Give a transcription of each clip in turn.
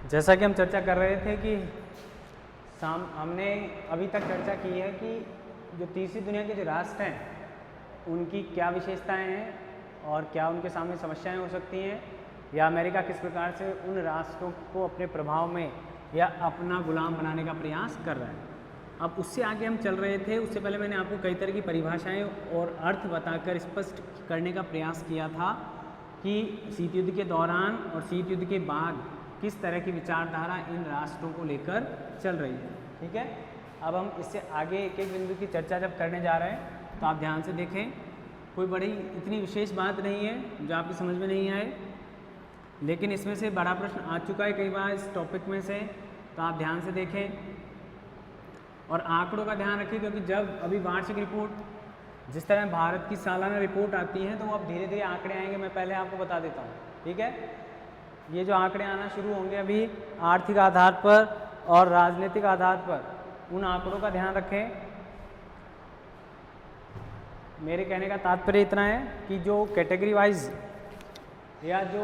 जैसा कि हम चर्चा कर रहे थे कि हमने अभी तक चर्चा की है कि जो तीसरी दुनिया के जो राष्ट्र हैं उनकी क्या विशेषताएं हैं और क्या उनके सामने समस्याएं हो सकती हैं, या अमेरिका किस प्रकार से उन राष्ट्रों को अपने प्रभाव में या अपना गुलाम बनाने का प्रयास कर रहा है। अब उससे आगे हम चल रहे थे। उससे पहले मैंने आपको कई तरह की परिभाषाएं और अर्थ बताकर स्पष्ट करने का प्रयास किया था कि शीत युद्ध के दौरान और शीत युद्ध के बाद किस तरह की विचारधारा इन राष्ट्रों को लेकर चल रही है। ठीक है, अब हम इससे आगे एक एक बिंदु की चर्चा जब करने जा रहे हैं तो आप ध्यान से देखें। कोई बड़ी इतनी विशेष बात नहीं है जो आपकी समझ में नहीं आए, लेकिन इसमें से बड़ा प्रश्न आ चुका है कई बार इस टॉपिक में से, तो आप ध्यान से देखें और आंकड़ों का ध्यान रखें, क्योंकि जब अभी वार्षिक रिपोर्ट जिस तरह भारत की सालाना रिपोर्ट आती है तो अब धीरे धीरे आंकड़े आएंगे। मैं पहले आपको बता देता हूँ, ठीक है। ये जो आंकड़े आना शुरू होंगे अभी आर्थिक आधार पर और राजनीतिक आधार पर, उन आंकड़ों का ध्यान रखें। मेरे कहने का तात्पर्य इतना है कि जो कैटेगरी वाइज या जो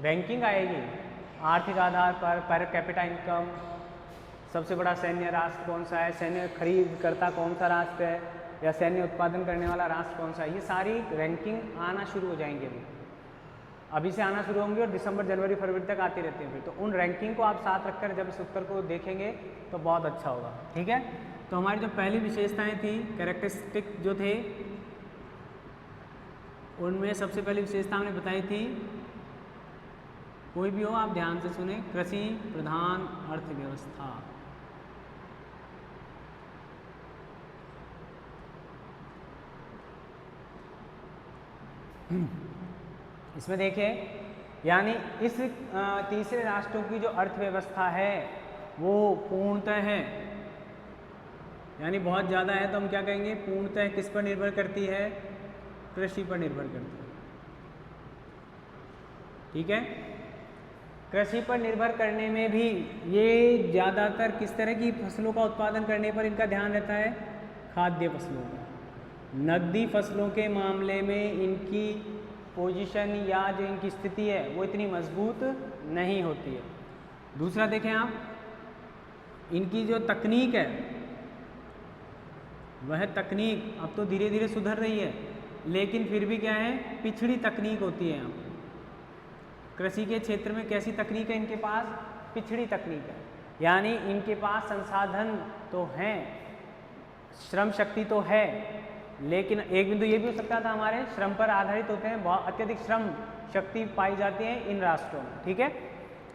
रैंकिंग आएगी आर्थिक आधार पर कैपिटा इनकम, सबसे बड़ा सैन्य राष्ट्र कौन सा है, सैन्य खरीदकर्ता कौन सा राष्ट्र है, या सैन्य उत्पादन करने वाला राष्ट्र कौन सा है, ये सारी रैंकिंग आना शुरू हो जाएंगे। अभी से आना शुरू होंगे और दिसंबर जनवरी फरवरी तक आती रहती हैं। फिर तो उन रैंकिंग को आप साथ रखकर जब इस उत्तर को देखेंगे तो बहुत अच्छा होगा। ठीक है, तो हमारी जो पहली विशेषताएं थी, कैरेक्टरिस्टिक जो थे, उनमें सबसे पहली विशेषता हमने बताई थी, कोई भी हो आप ध्यान से सुने, कृषि प्रधान अर्थव्यवस्था। इसमें देखें, यानी इस तीसरे राष्ट्रों की जो अर्थव्यवस्था है वो पूर्णतः है, यानी बहुत ज़्यादा है तो हम क्या कहेंगे, पूर्णतः किस पर निर्भर करती है, कृषि पर निर्भर करती है। ठीक है, कृषि पर निर्भर करने में भी ये ज़्यादातर किस तरह की फसलों का उत्पादन करने पर इनका ध्यान रहता है, खाद्य फसलों का। नकदी फसलों के मामले में इनकी पोजीशन या जो इनकी स्थिति है वो इतनी मजबूत नहीं होती है। दूसरा देखें आप, इनकी जो तकनीक है वह तकनीक अब तो धीरे धीरे सुधर रही है, लेकिन फिर भी क्या है, पिछड़ी तकनीक होती है। यहाँ कृषि के क्षेत्र में कैसी तकनीक है इनके पास, पिछड़ी तकनीक है, यानी इनके पास संसाधन तो हैं, श्रम शक्ति तो है, लेकिन एक बिंदु ये भी हो सकता था, हमारे श्रम पर आधारित होते हैं, बहुत अत्यधिक श्रम शक्ति पाई जाती है इन राष्ट्रों में। ठीक है,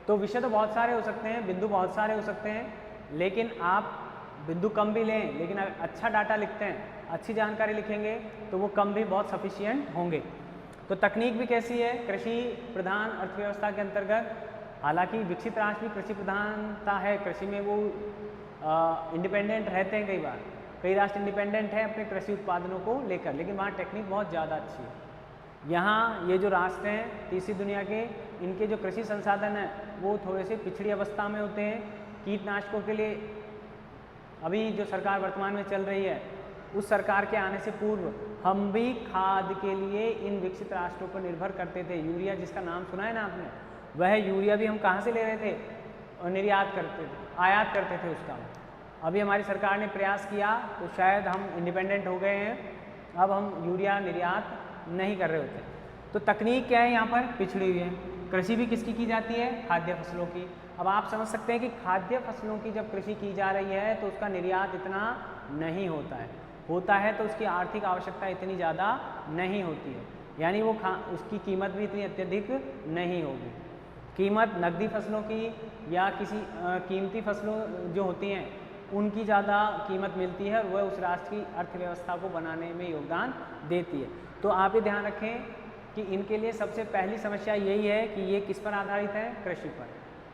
तो विषय तो बहुत सारे हो सकते हैं, बिंदु बहुत सारे हो सकते हैं, लेकिन आप बिंदु कम भी लें, लेकिन अगर अच्छा डाटा लिखते हैं, अच्छी जानकारी लिखेंगे तो वो कम भी बहुत सफिशिएंट होंगे। तो तकनीक भी कैसी है, कृषि प्रधान अर्थव्यवस्था के अंतर्गत, हालांकि विकसित राष्ट्र भी कृषि प्रधानता है, कृषि में वो इंडिपेंडेंट रहते हैं, कई राष्ट्र इंडिपेंडेंट हैं अपने कृषि उत्पादनों को लेकर, लेकिन वहाँ टेक्निक बहुत ज़्यादा अच्छी है। यहाँ ये जो राष्ट्र हैं तीसरी दुनिया के, इनके जो कृषि संसाधन हैं वो थोड़े से पिछड़ी अवस्था में होते हैं। कीटनाशकों के लिए अभी जो सरकार वर्तमान में चल रही है, उस सरकार के आने से पूर्व हम भी खाद के लिए इन विकसित राष्ट्रों पर निर्भर करते थे। यूरिया जिसका नाम सुना है ना आपने, वह यूरिया भी हम कहाँ से ले रहे थे, और निर्यात करते थे, आयात करते थे उसका। अभी हमारी सरकार ने प्रयास किया तो शायद हम इंडिपेंडेंट हो गए हैं, अब हम यूरिया निर्यात नहीं कर रहे होते। तो तकनीक क्या है, यहाँ पर पिछड़ी हुई है। कृषि भी किसकी की जाती है, खाद्य फसलों की। अब आप समझ सकते हैं कि खाद्य फसलों की जब कृषि की जा रही है तो उसका निर्यात इतना नहीं होता है तो उसकी आर्थिक आवश्यकता इतनी ज़्यादा नहीं होती है, यानी वो उसकी कीमत भी इतनी अत्यधिक नहीं होगी। कीमत नकदी फसलों की या किसी कीमती फसलों जो होती हैं उनकी ज़्यादा कीमत मिलती है, और वह उस राष्ट्र की अर्थव्यवस्था को बनाने में योगदान देती है। तो आप ये ध्यान रखें कि इनके लिए सबसे पहली समस्या यही है कि ये किस पर आधारित है, कृषि पर,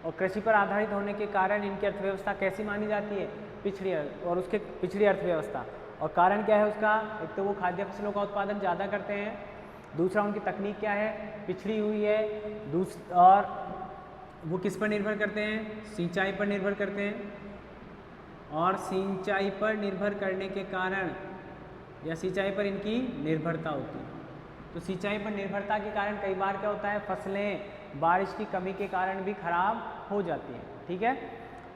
और कृषि पर आधारित होने के कारण इनकी अर्थव्यवस्था कैसी मानी जाती है, पिछड़ी, और उसके पिछड़ी अर्थव्यवस्था। और कारण क्या है उसका, एक तो वो खाद्य फसलों का उत्पादन ज़्यादा करते हैं, दूसरा उनकी तकनीक क्या है, पिछड़ी हुई है, और वो किस पर निर्भर करते हैं, सिंचाई पर निर्भर करते हैं, और सिंचाई पर निर्भर करने के कारण या सिंचाई पर इनकी निर्भरता होती है। तो सिंचाई पर निर्भरता के कारण कई बार क्या होता है, फसलें बारिश की कमी के कारण भी खराब हो जाती हैं। ठीक है,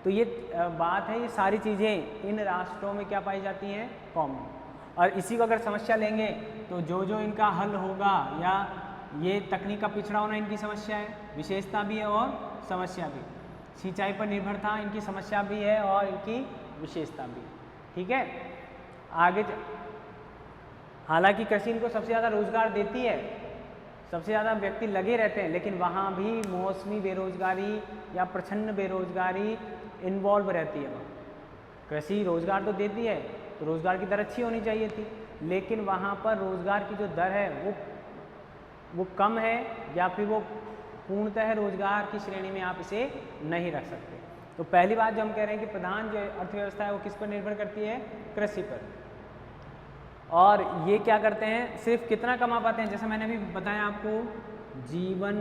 तो ये बात है, ये सारी चीज़ें इन राष्ट्रों में क्या पाई जाती हैं, कॉमन। और इसी को अगर समस्या लेंगे तो जो जो इनका हल होगा, या ये तकनीक का पिछड़ा होना इनकी समस्या है, विशेषता भी है और समस्या भी। सिंचाई पर निर्भरता इनकी समस्या भी है और इनकी विशेषता भी। ठीक है, आगे हालांकि कृषि इनको सबसे ज़्यादा रोजगार देती है, सबसे ज़्यादा व्यक्ति लगे रहते हैं, लेकिन वहाँ भी मौसमी बेरोजगारी या प्रच्छन्न बेरोजगारी इन्वॉल्व रहती है। वहाँ कृषि रोजगार तो देती है, तो रोजगार की दर अच्छी होनी चाहिए थी, लेकिन वहाँ पर रोजगार की जो दर है वो कम है, या फिर वो पूर्णतः रोजगार की श्रेणी में आप इसे नहीं रख सकते। तो पहली बात जो हम कह रहे हैं कि प्रधान जो अर्थव्यवस्था है वो किस पर निर्भर करती है, कृषि पर। और ये क्या करते हैं, सिर्फ कितना कमा पाते हैं, जैसा मैंने अभी बताया आपको, जीवन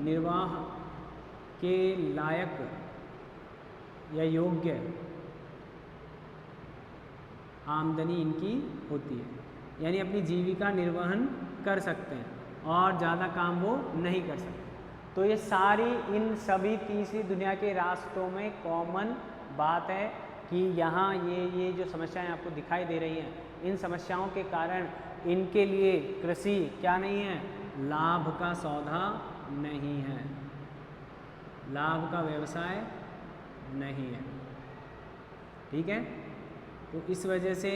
निर्वाह के लायक या योग्य आमदनी इनकी होती है, यानी अपनी जीविका निर्वहन कर सकते हैं और ज़्यादा काम वो नहीं कर सकते। तो ये सारी इन सभी तीसरी दुनिया के राष्ट्रों में कॉमन बात है कि यहाँ ये जो समस्याएं आपको दिखाई दे रही हैं, इन समस्याओं के कारण इनके लिए कृषि क्या नहीं है, लाभ का सौदा नहीं है, लाभ का व्यवसाय नहीं है। ठीक है, तो इस वजह से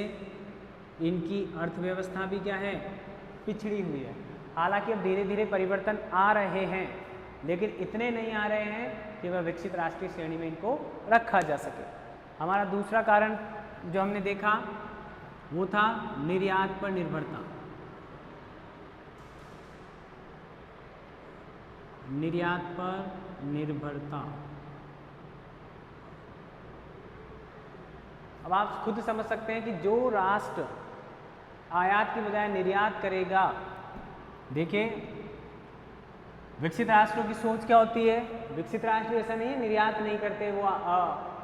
इनकी अर्थव्यवस्था भी क्या है, पिछड़ी हुई है। हालांकि अब धीरे धीरे परिवर्तन आ रहे हैं, लेकिन इतने नहीं आ रहे हैं कि वह विकसित राष्ट्रीय श्रेणी में इनको रखा जा सके। हमारा दूसरा कारण जो हमने देखा वो था निर्यात पर निर्भरता। निर्यात पर निर्भरता, अब आप खुद समझ सकते हैं कि जो राष्ट्र आयात की बजाय निर्यात करेगा, देखिए विकसित राष्ट्रों की सोच क्या होती है, विकसित राष्ट्र ऐसा नहीं है निर्यात नहीं करते, वो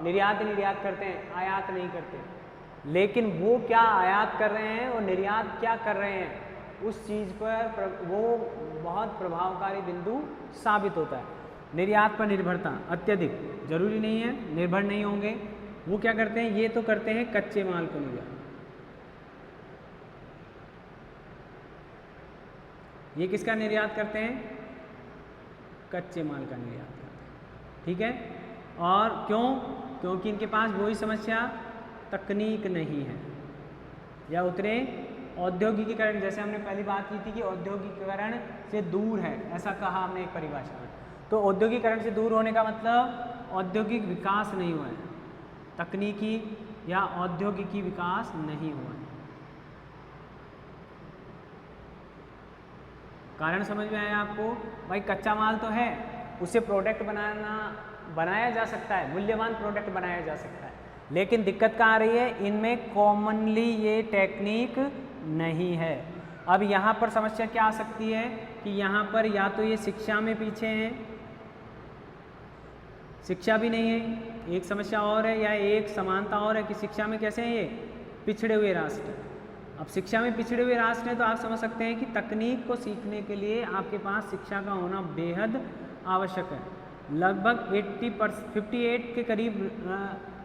निर्यात करते हैं, आयात नहीं करते, लेकिन वो क्या आयात कर रहे हैं और निर्यात क्या कर रहे हैं, उस चीज़ पर वो बहुत प्रभावकारी बिंदु साबित होता है। निर्यात पर निर्भरता अत्यधिक, जरूरी नहीं है निर्भर नहीं होंगे, वो क्या करते हैं, ये तो करते हैं कच्चे माल को निर्यात। ये किसका निर्यात करते हैं, कच्चे माल का निर्यात करते हैं। ठीक है, और क्यों, क्योंकि इनके पास वही समस्या तकनीक नहीं है, या उतने औद्योगिकीकरण, जैसे हमने पहली बात की थी कि औद्योगिकीकरण से दूर है, ऐसा कहा हमने एक परिभाषा में। तो औद्योगिकीकरण से दूर होने का मतलब औद्योगिक विकास नहीं हुआ है, तकनीकी या औद्योगिकी विकास नहीं हुआ है। कारण समझ में आया आपको, भाई कच्चा माल तो है, उससे प्रोडक्ट बनाया जा सकता है, मूल्यवान प्रोडक्ट बनाया जा सकता है, लेकिन दिक्कत कहाँ आ रही है, इनमें कॉमनली ये टेक्निक नहीं है। अब यहाँ पर समस्या क्या आ सकती है कि यहाँ पर या तो ये शिक्षा में पीछे हैं, शिक्षा भी नहीं है, एक समस्या और है, या एक समानता और है कि शिक्षा में कैसे हैं ये पिछड़े हुए राष्ट्र। अब शिक्षा में पिछड़े हुए राष्ट्र हैं तो आप समझ सकते हैं कि तकनीक को सीखने के लिए आपके पास शिक्षा का होना बेहद आवश्यक है। लगभग 58 के करीब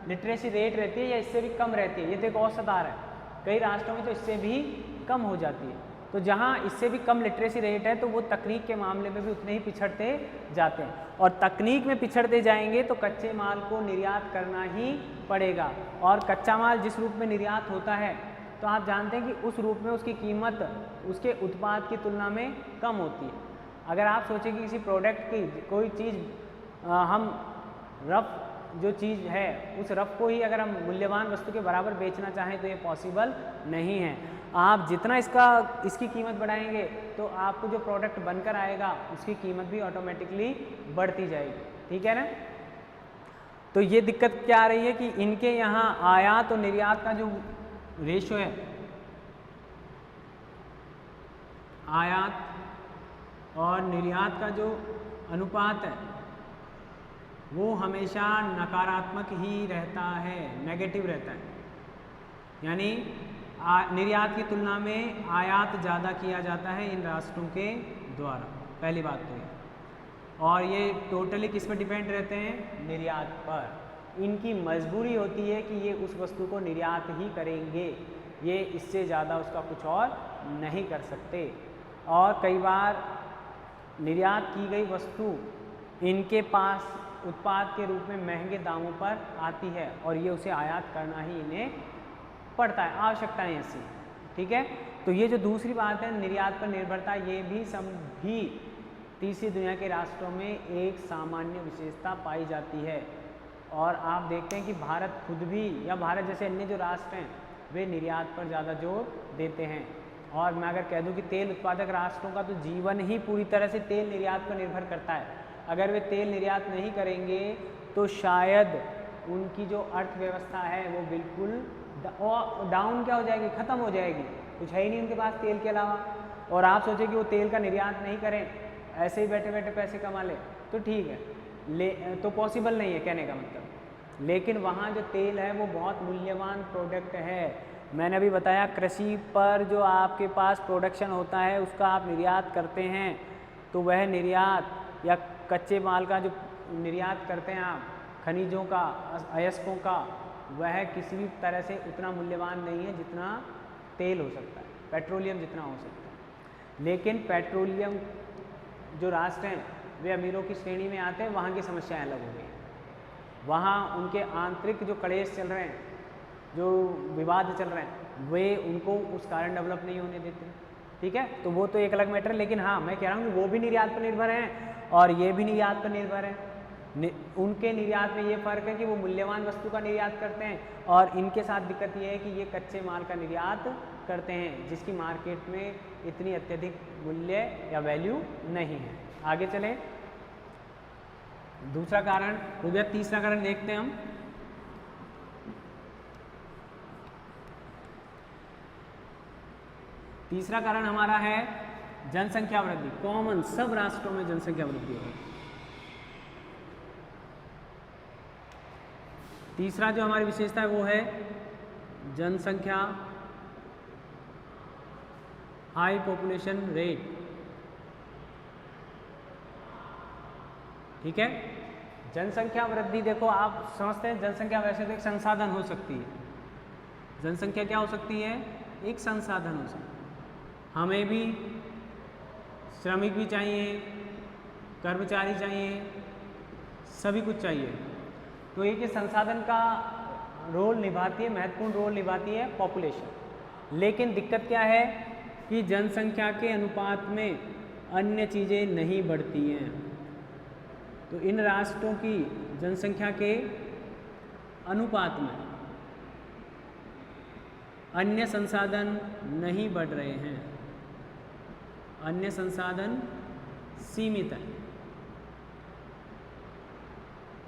लिटरेसी रेट रहती है, या इससे भी कम रहती है, ये तो एक औसत आ रहा है, कई राष्ट्रों में तो इससे भी कम हो जाती है। तो जहाँ इससे भी कम लिटरेसी रेट है तो वो तकनीक के मामले में भी उतने ही पिछड़ते जाते हैं, और तकनीक में पिछड़ते जाएंगे तो कच्चे माल को निर्यात करना ही पड़ेगा, और कच्चा माल जिस रूप में निर्यात होता है तो आप जानते हैं कि उस रूप में उसकी कीमत उसके उत्पाद की तुलना में कम होती है। अगर आप सोचें कि किसी प्रोडक्ट की कोई चीज़ हम रफ जो चीज़ है उस रफ को ही अगर हम मूल्यवान वस्तु के बराबर बेचना चाहें तो ये पॉसिबल नहीं है। आप जितना इसकी कीमत बढ़ाएंगे तो आपको जो प्रोडक्ट बनकर आएगा उसकी कीमत भी ऑटोमेटिकली बढ़ती जाएगी। ठीक है ना। तो ये दिक्कत क्या आ रही है कि इनके यहाँ आयात और निर्यात का जो रेशो है, आयात और निर्यात का जो अनुपात है वो हमेशा नकारात्मक ही रहता है, नेगेटिव रहता है। यानी निर्यात की तुलना में आयात ज़्यादा किया जाता है इन राष्ट्रों के द्वारा, पहली बात तो ये। और ये टोटली किस पर डिपेंड रहते हैं? निर्यात पर। इनकी मजबूरी होती है कि ये उस वस्तु को निर्यात ही करेंगे, ये इससे ज़्यादा उसका कुछ और नहीं कर सकते। और कई बार निर्यात की गई वस्तु इनके पास उत्पाद के रूप में महंगे दामों पर आती है और ये उसे आयात करना ही इन्हें पड़ता है, आवश्यकताएं ऐसी। ठीक है, तो ये जो दूसरी बात है निर्यात पर निर्भरता, ये भी सभी तीसरी दुनिया के राष्ट्रों में एक सामान्य विशेषता पाई जाती है। और आप देखते हैं कि भारत खुद भी या भारत जैसे अन्य जो राष्ट्र हैं वे निर्यात पर ज़्यादा जोर देते हैं। और मैं अगर कह दूं कि तेल उत्पादक राष्ट्रों का तो जीवन ही पूरी तरह से तेल निर्यात पर निर्भर करता है। अगर वे तेल निर्यात नहीं करेंगे तो शायद उनकी जो अर्थव्यवस्था है वो बिल्कुल डाउन क्या हो जाएगी, ख़त्म हो जाएगी, कुछ है ही नहीं उनके पास तेल के अलावा। और आप सोचें कि वो तेल का निर्यात नहीं करें, ऐसे ही बैठे बैठे पैसे कमा ले तो ठीक है, तो पॉसिबल नहीं है कहने का मतलब। लेकिन वहाँ जो तेल है वो बहुत मूल्यवान प्रोडक्ट है। मैंने अभी बताया कृषि पर जो आपके पास प्रोडक्शन होता है उसका आप निर्यात करते हैं, तो वह निर्यात या कच्चे माल का जो निर्यात करते हैं आप, खनिजों का, अयस्कों का, वह किसी भी तरह से उतना मूल्यवान नहीं है जितना तेल हो सकता है, पेट्रोलियम जितना हो सकता है। लेकिन पेट्रोलियम जो राष्ट्र हैं वे अमीरों की श्रेणी में आते हैं, वहाँ की समस्याएं अलग हो गई हैं। वहाँ उनके आंतरिक जो कलेश चल रहे हैं, जो विवाद चल रहे हैं, वे उनको उस कारण डेवलप नहीं होने देते। ठीक है, तो वो तो एक अलग मैटर है। लेकिन हाँ, मैं कह रहा हूँ कि वो भी निर्यात पर निर्भर हैं और ये भी निर्यात पर निर्भर है। उनके निर्यात में ये फ़र्क है कि वो मूल्यवान वस्तु का निर्यात करते हैं और इनके साथ दिक्कत ये है कि ये कच्चे माल का निर्यात करते हैं जिसकी मार्केट में इतनी अत्यधिक मूल्य या वैल्यू नहीं है। आगे चलें, दूसरा कारण हो गया, तीसरा कारण देखते हैं हम। तीसरा कारण हमारा है जनसंख्या वृद्धि। कॉमन सब राष्ट्रों में जनसंख्या वृद्धि है। तीसरा जो हमारी विशेषता है वो है जनसंख्या हाई पॉपुलेशन रेट। ठीक है, जनसंख्या वृद्धि, देखो आप समझते हैं जनसंख्या वैसे तो एक संसाधन हो सकती है। जनसंख्या क्या हो सकती है? एक संसाधन हो सकती है। हमें भी श्रमिक भी चाहिए, कर्मचारी चाहिए, सभी कुछ चाहिए। तो एक संसाधन का रोल निभाती है, महत्वपूर्ण रोल निभाती है पॉपुलेशन। लेकिन दिक्कत क्या है कि जनसंख्या के अनुपात में अन्य चीज़ें नहीं बढ़ती हैं। तो इन राष्ट्रों की जनसंख्या के अनुपात में अन्य संसाधन नहीं बढ़ रहे हैं, अन्य संसाधन सीमित हैं।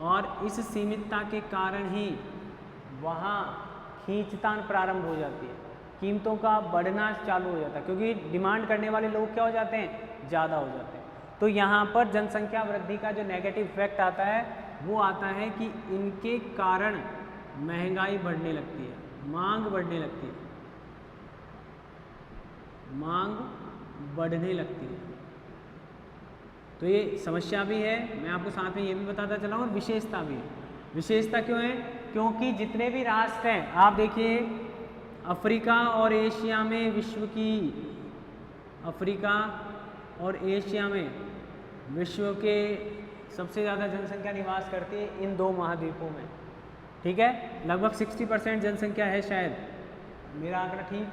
और इस सीमितता के कारण ही वहाँ खींचतान प्रारंभ हो जाती है, कीमतों का बढ़ना चालू हो जाता है, क्योंकि डिमांड करने वाले लोग क्या हो जाते हैं? ज़्यादा हो जाते हैं। तो यहाँ पर जनसंख्या वृद्धि का जो नेगेटिव इफेक्ट आता है वो आता है कि इनके कारण महंगाई बढ़ने लगती है, मांग बढ़ने लगती है, मांग बढ़ने लगती है। तो ये समस्या भी है, मैं आपको साथ में ये भी बताता चला हूँ, और विशेषता भी है। विशेषता क्यों है? क्योंकि जितने भी राष्ट्र हैं, आप देखिए अफ्रीका और एशिया में विश्व की, अफ्रीका और एशिया में विश्व के सबसे ज़्यादा जनसंख्या निवास करती है इन दो महाद्वीपों में। ठीक है, लगभग 60% जनसंख्या है शायद, मेरा आंकड़ा ठीक,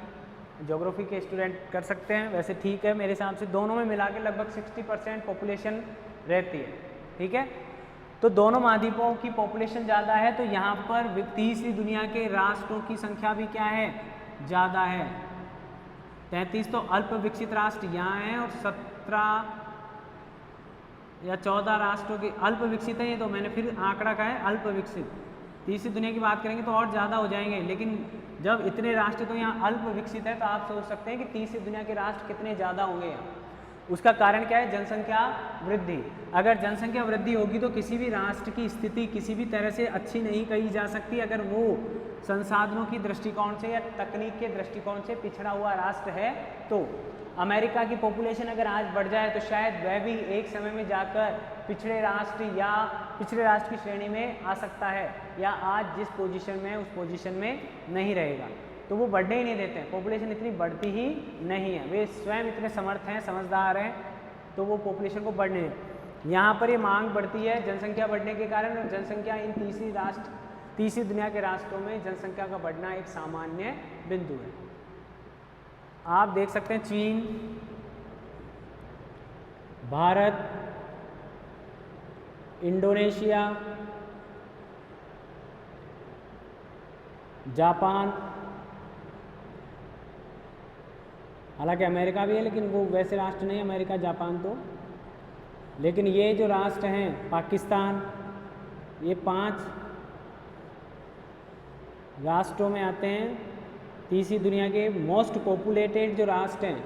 ज्योग्राफी के स्टूडेंट कर सकते हैं, वैसे ठीक है मेरे हिसाब से, दोनों में मिला के लगभग 60% पॉपुलेशन रहती है। ठीक है, तो दोनों महाद्वीपों की पॉपुलेशन ज़्यादा है, तो यहाँ पर तीसरी दुनिया के राष्ट्रों की संख्या भी क्या है? ज़्यादा है। 33 तो अल्प विकसित राष्ट्र यहाँ हैं और 17 या 14 राष्ट्रों के अल्प विकसित हैं। ये तो मैंने फिर आंकड़ा कहा है अल्प विकसित, तीसरी दुनिया की बात करेंगे तो और ज़्यादा हो जाएंगे। लेकिन जब इतने राष्ट्र तो यहाँ अल्प विकसित है तो आप सोच सकते हैं कि तीसरी दुनिया के राष्ट्र कितने ज़्यादा होंगे यहाँ। उसका कारण क्या है? जनसंख्या वृद्धि। अगर जनसंख्या वृद्धि होगी तो किसी भी राष्ट्र की स्थिति किसी भी तरह से अच्छी नहीं कही जा सकती अगर वो संसाधनों की दृष्टिकोण से या तकनीक के दृष्टिकोण से पिछड़ा हुआ राष्ट्र है। तो अमेरिका की पॉपुलेशन अगर आज बढ़ जाए तो शायद वह भी एक समय में जाकर पिछड़े राष्ट्र की श्रेणी में आ सकता है, या आज जिस पोजीशन में उस पोजीशन में नहीं रहेगा। तो वो बढ़ने ही नहीं देते हैं, पॉपुलेशन इतनी बढ़ती ही नहीं है, वे स्वयं इतने समर्थ हैं, समझदार हैं, तो वो पॉपुलेशन को बढ़ने देते। यहाँ पर ये मांग बढ़ती है जनसंख्या बढ़ने के कारण, और जनसंख्या इन तीसरी दुनिया के राष्ट्रों में जनसंख्या का बढ़ना एक सामान्य बिंदु है। आप देख सकते हैं चीन, भारत, इंडोनेशिया, जापान, हालांकि अमेरिका भी है लेकिन वो वैसे राष्ट्र नहीं, अमेरिका जापान तो, लेकिन ये जो राष्ट्र हैं पाकिस्तान, ये 5 राष्ट्रों में आते हैं। तीसरी दुनिया के मोस्ट पॉपुलेटेड जो राष्ट्र हैं,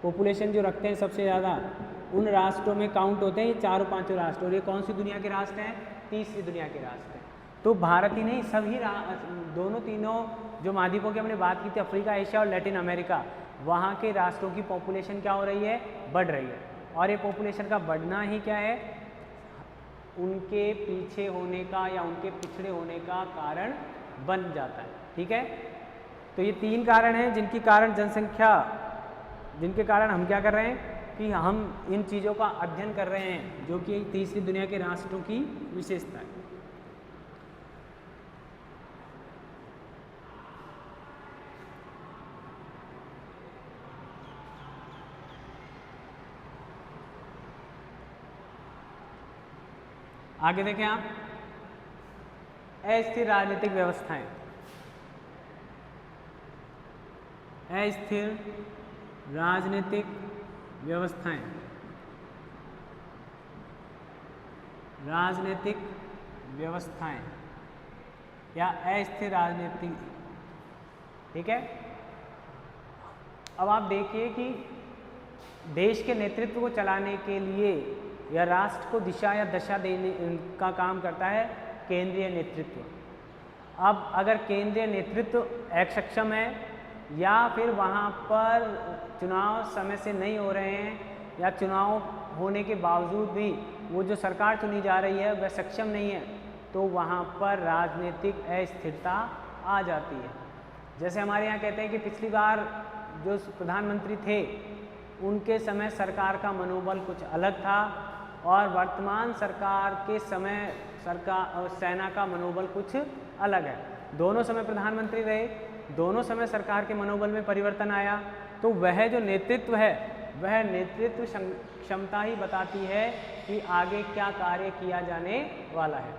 पॉपुलेशन जो रखते हैं सबसे ज़्यादा, उन राष्ट्रों में काउंट होते हैं ये 4-5 राष्ट्र। और ये कौन सी दुनिया के राष्ट्र हैं? तीसरी दुनिया के राष्ट्र हैं। तो भारत ही नहीं, सभी तीनों जो महाद्वीपों की हमने बात की थी, अफ्रीका, एशिया और लैटिन अमेरिका, वहाँ के राष्ट्रों की पॉपुलेशन क्या हो रही है? बढ़ रही है। और ये पॉपुलेशन का बढ़ना ही क्या है? उनके पीछे होने का या उनके पिछड़े होने का कारण बन जाता है। ठीक है, तो ये 3 कारण हैं जिनके कारण हम क्या कर रहे हैं कि हम इन चीज़ों का अध्ययन कर रहे हैं, जो कि तीसरी दुनिया के राष्ट्रों की विशेषता है। आगे देखें आप, अस्थिर राजनीतिक व्यवस्थाएं। अस्थिर राजनीतिक व्यवस्थाएं, या अस्थिर राजनीति। ठीक है, अब आप देखिए कि देश के नेतृत्व को चलाने के लिए या राष्ट्र को दिशा या दशा देने का काम करता है केंद्रीय नेतृत्व। अब अगर केंद्रीय नेतृत्व असक्षम है या फिर वहाँ पर चुनाव समय से नहीं हो रहे हैं, या चुनाव होने के बावजूद भी वो जो सरकार चुनी जा रही है वह सक्षम नहीं है, तो वहाँ पर राजनीतिक अस्थिरता आ जाती है। जैसे हमारे यहाँ कहते हैं कि पिछली बार जो प्रधानमंत्री थे उनके समय सरकार का मनोबल कुछ अलग था, और वर्तमान सरकार के समय सरकार और सेना का मनोबल कुछ अलग है। दोनों समय प्रधानमंत्री रहे, दोनों समय सरकार के मनोबल में परिवर्तन आया। तो वह जो नेतृत्व है वह नेतृत्व क्षमता ही बताती है कि आगे क्या कार्य किया जाने वाला है।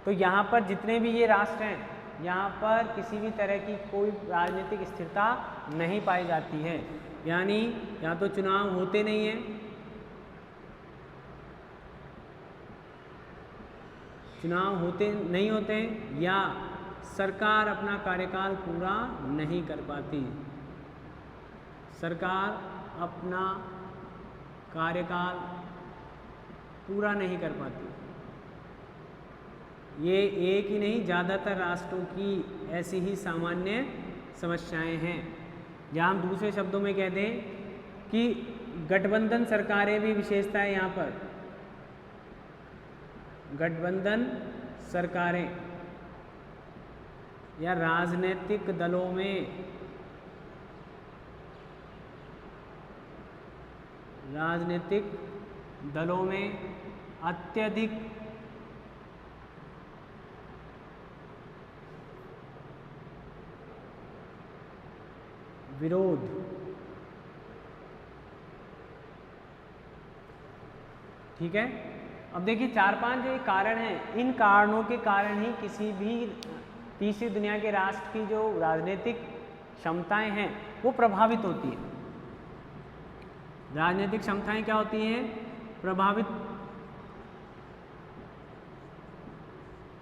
तो यहाँ पर जितने भी ये राष्ट्र हैं, यहाँ पर किसी भी तरह की कोई राजनीतिक स्थिरता नहीं पाई जाती है। यानी या तो चुनाव होते नहीं हैं, या सरकार अपना कार्यकाल पूरा नहीं कर पाती। सरकार अपना कार्यकाल पूरा नहीं कर पाती। ये एक ही नहीं, ज़्यादातर राष्ट्रों की ऐसी ही सामान्य समस्याएं हैं। या हम दूसरे शब्दों में कहते हैं कि गठबंधन सरकारें भी विशेषता है। यहाँ पर गठबंधन सरकारें या राजनीतिक दलों में अत्यधिक विरोध ठीक है। अब देखिए 4-5 जो कारण हैं, इन कारणों के कारण ही किसी भी तीसरी दुनिया के राष्ट्र की जो राजनीतिक क्षमताएं हैं वो प्रभावित होती हैं। राजनीतिक क्षमताएं क्या होती हैं? प्रभावित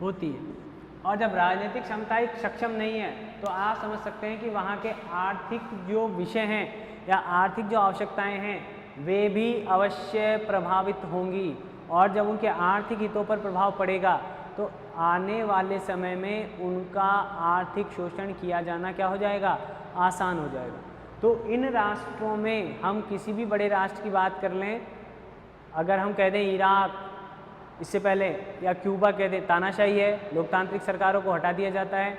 होती हैं। और जब राजनीतिक क्षमताएं सक्षम नहीं है तो आप समझ सकते हैं कि वहाँ के आर्थिक जो विषय हैं या आर्थिक जो आवश्यकताएं हैं वे भी अवश्य प्रभावित होंगी, और जब उनके आर्थिक हितों पर प्रभाव पड़ेगा तो आने वाले समय में उनका आर्थिक शोषण किया जाना क्या हो जाएगा, आसान हो जाएगा। तो इन राष्ट्रों में हम किसी भी बड़े राष्ट्र की बात कर लें, अगर हम कह दें इराक इससे पहले, या क्यूबा कह दें, तानाशाही है, लोकतांत्रिक सरकारों को हटा दिया जाता है।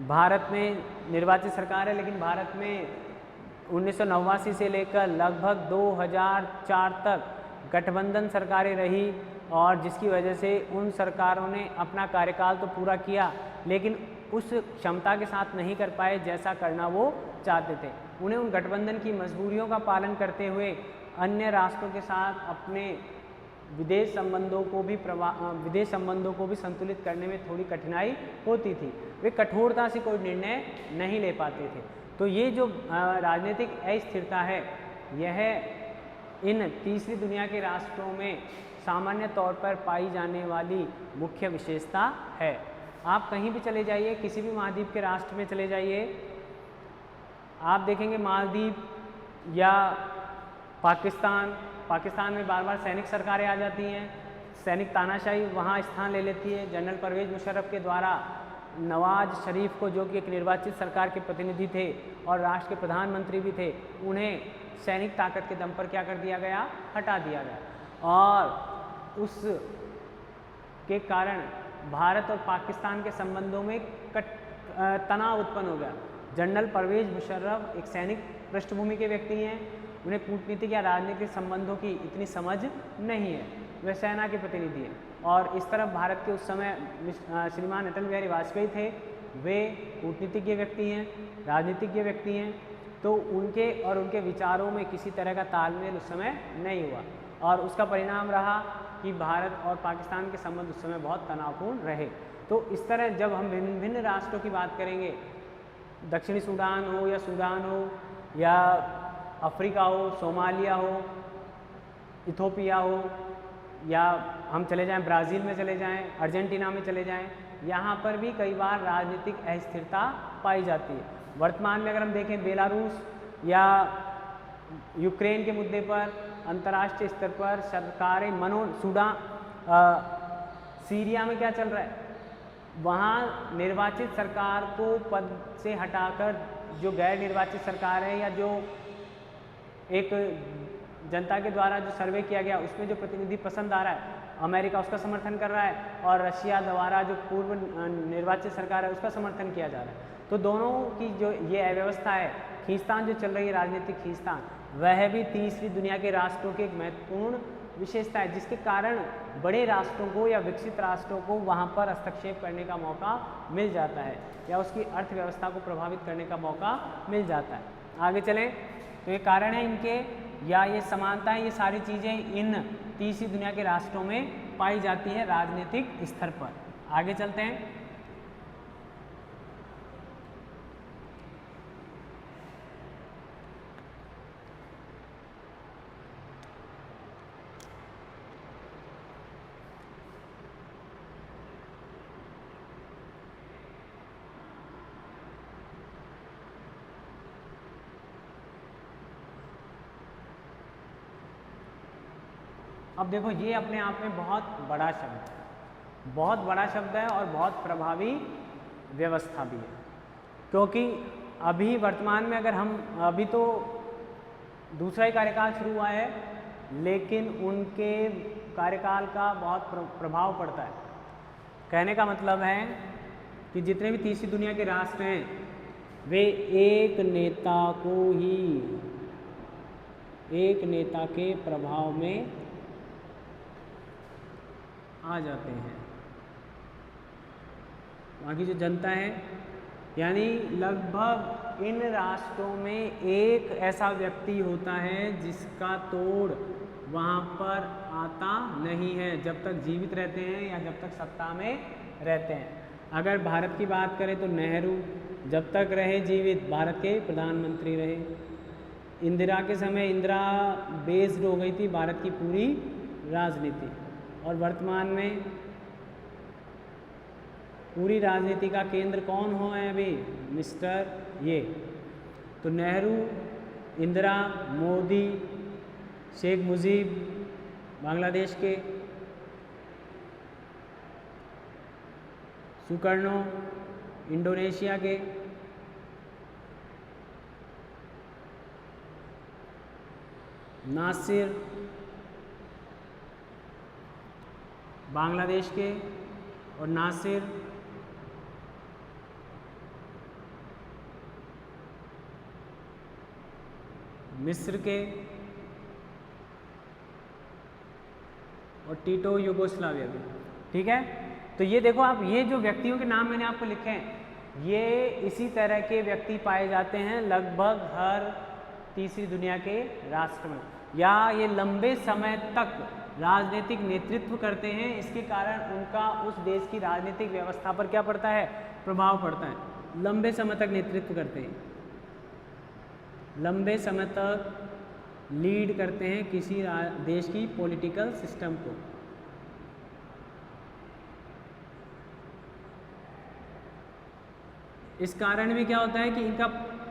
भारत में निर्वाचित सरकार है, लेकिन भारत में 1989 से लेकर लगभग 2004 तक गठबंधन सरकारें रही, और जिसकी वजह से उन सरकारों ने अपना कार्यकाल तो पूरा किया, लेकिन उस क्षमता के साथ नहीं कर पाए जैसा करना वो चाहते थे। उन्हें उन गठबंधन की मजबूरियों का पालन करते हुए अन्य राष्ट्रों के साथ अपने विदेश संबंधों को भी संतुलित करने में थोड़ी कठिनाई होती थी। वे कठोरता से कोई निर्णय नहीं ले पाते थे। तो ये जो राजनीतिक अस्थिरता है, यह इन तीसरी दुनिया के राष्ट्रों में सामान्य तौर पर पाई जाने वाली मुख्य विशेषता है। आप कहीं भी चले जाइए, किसी भी महाद्वीप के राष्ट्र में चले जाइए, आप देखेंगे मालदीव या पाकिस्तान में बार बार सैनिक सरकारें आ जाती हैं, सैनिक तानाशाही वहाँ स्थान ले लेती है। जनरल परवेज मुशर्रफ के द्वारा नवाज शरीफ को, जो कि एक निर्वाचित सरकार के प्रतिनिधि थे और राष्ट्र के प्रधानमंत्री भी थे, उन्हें सैनिक ताकत के दम पर क्या कर दिया गया, हटा दिया गया। और उस के कारण भारत और पाकिस्तान के संबंधों में तनाव उत्पन्न हो गया। जनरल परवेज मुशर्रफ एक सैनिक पृष्ठभूमि के व्यक्ति हैं, उन्हें कूटनीतिक या राजनीतिक संबंधों की इतनी समझ नहीं है, वे सेना के प्रतिनिधि हैं। और इस तरफ भारत के उस समय श्रीमान अटल बिहारी वाजपेयी थे, वे कूटनीतिज्ञ व्यक्ति हैं, राजनीतिज्ञ व्यक्ति हैं। तो उनके और उनके विचारों में किसी तरह का तालमेल उस समय नहीं हुआ, और उसका परिणाम रहा कि भारत और पाकिस्तान के संबंध उस समय बहुत तनावपूर्ण रहे। तो इस तरह जब हम भिन्न भिन्न राष्ट्रों की बात करेंगे, दक्षिणी सूडान हो या सूडान हो या अफ्रीका हो, सोमालिया हो, इथोपिया हो, या हम चले जाएं ब्राज़ील में चले जाएं, अर्जेंटीना में चले जाएं, यहाँ पर भी कई बार राजनीतिक अस्थिरता पाई जाती है। वर्तमान में अगर हम देखें बेलारूस या यूक्रेन के मुद्दे पर अंतर्राष्ट्रीय स्तर पर सरकारें सीरिया में क्या चल रहा है, वहाँ निर्वाचित सरकार को पद से हटाकर जो गैर निर्वाचित सरकार है, या जो एक जनता के द्वारा जो सर्वे किया गया उसमें जो प्रतिनिधि पसंद आ रहा है, अमेरिका उसका समर्थन कर रहा है, और रशिया द्वारा जो पूर्व निर्वाचित सरकार है उसका समर्थन किया जा रहा है। तो दोनों की जो ये अव्यवस्था है, खींचतान जो चल रही है, राजनीतिक खींचतान, वह भी तीसरी दुनिया के राष्ट्रों की एक महत्वपूर्ण विशेषता है, जिसके कारण बड़े राष्ट्रों को या विकसित राष्ट्रों को वहाँ पर हस्तक्षेप करने का मौका मिल जाता है, या उसकी अर्थव्यवस्था को प्रभावित करने का मौका मिल जाता है। आगे चलें तो ये कारण है इनके, या ये समानताएं, ये सारी चीज़ें इन तीसरी दुनिया के राष्ट्रों में पाई जाती है राजनीतिक स्तर पर। आगे चलते हैं। अब देखो, ये अपने आप में बहुत बड़ा शब्द है, बहुत बड़ा शब्द है और बहुत प्रभावी व्यवस्था भी है। क्योंकि अभी वर्तमान में अगर हम, अभी तो दूसरा ही कार्यकाल शुरू हुआ है, लेकिन उनके कार्यकाल का बहुत प्रभाव पड़ता है। कहने का मतलब है कि जितने भी तीसरी दुनिया के राष्ट्र हैं, वे एक नेता के प्रभाव में आ जाते हैं। वहाँ की जो जनता है, यानी लगभग इन राष्ट्रों में एक ऐसा व्यक्ति होता है जिसका तोड़ वहाँ पर आता नहीं है जब तक जीवित रहते हैं या जब तक सत्ता में रहते हैं। अगर भारत की बात करें तो नेहरू जब तक रहे जीवित भारत के प्रधानमंत्री रहे। इंदिरा के समय इंदिरा बेस्ड हो गई थी भारत की पूरी राजनीति, और वर्तमान में पूरी राजनीति का केंद्र कौन हो है अभी, मिस्टर ये। तो नेहरू, इंदिरा, मोदी, शेख मुजीब बांग्लादेश के, सुकर्णो इंडोनेशिया के, नासिर बांग्लादेश के और नासिर मिस्र के और टीटो यूगोस्लाविया के। ठीक है, तो ये देखो आप, ये जो व्यक्तियों के नाम मैंने आपको लिखे हैं, ये इसी तरह के व्यक्ति पाए जाते हैं लगभग हर तीसरी दुनिया के राष्ट्र में, या ये लंबे समय तक राजनीतिक नेतृत्व करते हैं। इसके कारण उनका उस देश की राजनीतिक व्यवस्था पर क्या पड़ता है, प्रभाव पड़ता है। लंबे समय तक नेतृत्व करते हैं, लंबे समय तक लीड करते हैं किसी देश की पॉलिटिकल सिस्टम को। इस कारण भी क्या होता है कि इनका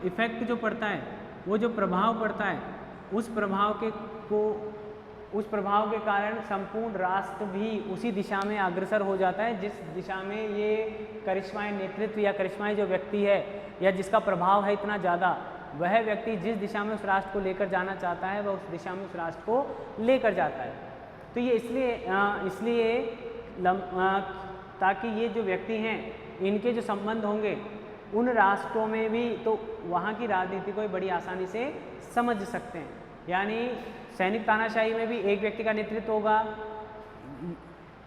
इफेक्ट जो पड़ता है, वो जो प्रभाव पड़ता है, उस प्रभाव के कारण संपूर्ण राष्ट्र भी उसी दिशा में अग्रसर हो जाता है जिस दिशा में ये करिश्माई नेतृत्व या करिश्माई जो व्यक्ति है या जिसका प्रभाव है इतना ज़्यादा, वह व्यक्ति जिस दिशा में उस राष्ट्र को लेकर जाना चाहता है वह उस दिशा में उस राष्ट्र को लेकर जाता है। तो ये इसलिए ताकि ये जो व्यक्ति हैं इनके जो संबंध होंगे उन राष्ट्रों में भी, तो वहाँ की राजनीति को बड़ी आसानी से समझ सकते हैं। यानी सैनिक तानाशाही में भी एक व्यक्ति का नेतृत्व होगा।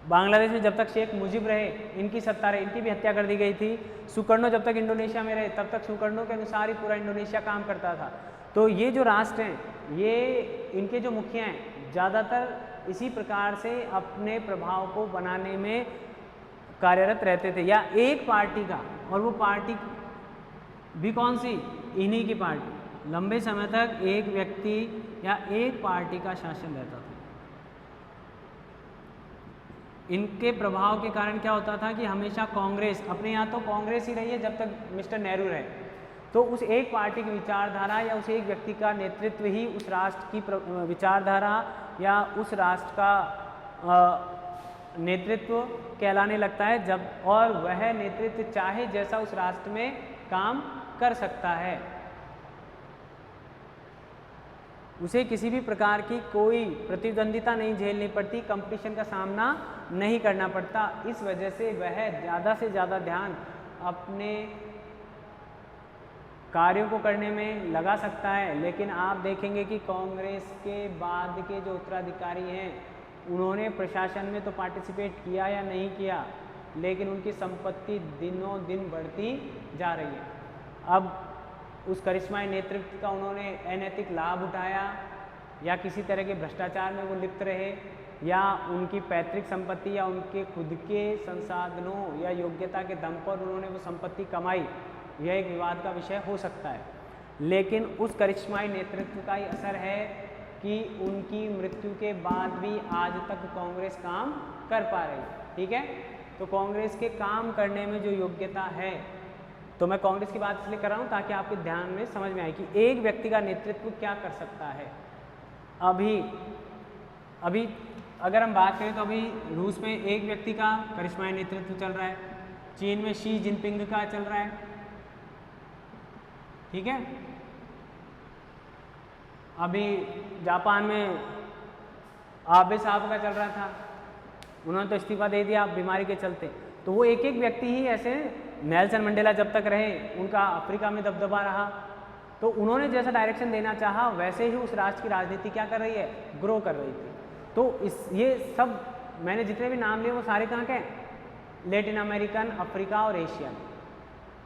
बांग्लादेश में जब तक शेख मुजीब रहे, इनकी सत्ता रही, इनकी भी हत्या कर दी गई थी। सुकर्णो जब तक इंडोनेशिया में रहे, तब तक सुकर्णो के अनुसार ही पूरा इंडोनेशिया काम करता था। तो ये जो राष्ट्र हैं, ये इनके जो मुखिया हैं, ज़्यादातर इसी प्रकार से अपने प्रभाव को बनाने में कार्यरत रहते थे, या एक पार्टी का, और वो पार्टी भी कौन सी, इन्हीं की पार्टी। लंबे समय तक एक व्यक्ति या एक पार्टी का शासन रहता था। इनके प्रभाव के कारण क्या होता था कि हमेशा कांग्रेस, अपने यहाँ तो कांग्रेस ही रही है जब तक मिस्टर नेहरू रहे, तो उस एक पार्टी की विचारधारा या उस एक व्यक्ति का नेतृत्व ही उस राष्ट्र की विचारधारा या उस राष्ट्र का नेतृत्व कहलाने लगता है, जब और वह नेतृत्व चाहे जैसा उस राष्ट्र में काम कर सकता है, उसे किसी भी प्रकार की कोई प्रतिद्वंदिता नहीं झेलनी पड़ती, कंपटीशन का सामना नहीं करना पड़ता। इस वजह से वह ज़्यादा से ज़्यादा ध्यान अपने कार्यों को करने में लगा सकता है। लेकिन आप देखेंगे कि कांग्रेस के बाद के जो उत्तराधिकारी हैं, उन्होंने प्रशासन में तो पार्टिसिपेट किया या नहीं किया, लेकिन उनकी संपत्ति दिनों दिन बढ़ती जा रही है। अब उस करिश्माई नेतृत्व का उन्होंने अनैतिक लाभ उठाया, या किसी तरह के भ्रष्टाचार में वो लिप्त रहे, या उनकी पैतृक संपत्ति या उनके खुद के संसाधनों या योग्यता के दम पर उन्होंने वो संपत्ति कमाई, यह एक विवाद का विषय हो सकता है। लेकिन उस करिश्माई नेतृत्व का ही असर है कि उनकी मृत्यु के बाद भी आज तक कांग्रेस काम कर पा रही है। ठीक है, तो कांग्रेस के काम करने में जो योग्यता है, तो मैं कांग्रेस की बात इसलिए कर रहा हूँ ताकि आपके ध्यान में समझ में आए कि एक व्यक्ति का नेतृत्व क्या कर सकता है। अभी अगर हम बात करें तो अभी रूस में एक व्यक्ति का करिश्माई नेतृत्व चल रहा है, चीन में शी जिनपिंग का चल रहा है। ठीक है, अभी जापान में आबे साहब का चल रहा था, उन्होंने तो इस्तीफा दे दिया बीमारी के चलते। तो वो एक एक व्यक्ति ही ऐसे, नेल्सन मंडेला जब तक रहे, उनका अफ्रीका में दबदबा रहा, तो उन्होंने जैसा डायरेक्शन देना चाहा वैसे ही उस राष्ट्र की राजनीति क्या कर रही है, ग्रो कर रही थी। तो ये सब मैंने जितने भी नाम लिए वो सारे कहाँ के, लैटिन अमेरिकन, अफ्रीका और एशिया।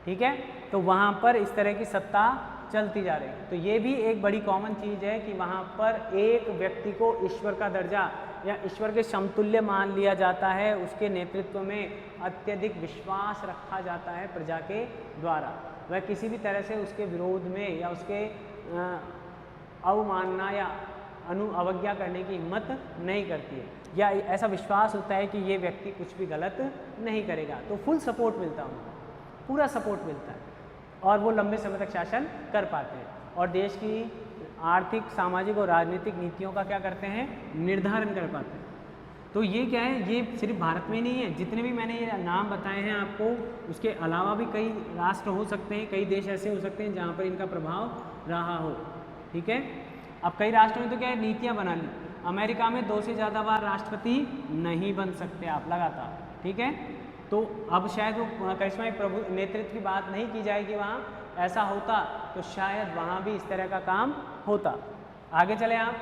ठीक है, तो वहाँ पर इस तरह की सत्ता चलती जा रही है। तो ये भी एक बड़ी कॉमन चीज़ है कि वहाँ पर एक व्यक्ति को ईश्वर का दर्जा या ईश्वर के समतुल्य मान लिया जाता है, उसके नेतृत्व में अत्यधिक विश्वास रखा जाता है प्रजा के द्वारा। वह किसी भी तरह से उसके विरोध में या उसके अवमानना या अवज्ञा करने की हिम्मत नहीं करती है, या ऐसा विश्वास होता है कि ये व्यक्ति कुछ भी गलत नहीं करेगा। तो फुल सपोर्ट मिलता है उनको, पूरा सपोर्ट मिलता है, और वो लंबे समय तक शासन कर पाते हैं और देश की आर्थिक, सामाजिक और राजनीतिक नीतियों का क्या करते हैं, निर्धारण कर पाते हैं। तो ये क्या है, ये सिर्फ भारत में नहीं है, जितने भी मैंने ये नाम बताए हैं आपको, उसके अलावा भी कई राष्ट्र हो सकते हैं, कई देश ऐसे हो सकते हैं जहाँ पर इनका प्रभाव रहा हो। ठीक है, अब कई राष्ट्रों में तो क्या है, नीतियाँ बना ली। अमेरिका में 2 से ज़्यादा बार राष्ट्रपति नहीं बन सकते आप लगातार। ठीक है, तो अब शायद वो करिश्माई प्रभु नेतृत्व की बात नहीं की जाएगी, वहाँ ऐसा होता तो शायद वहाँ भी इस तरह का काम होता। आगे चले आप,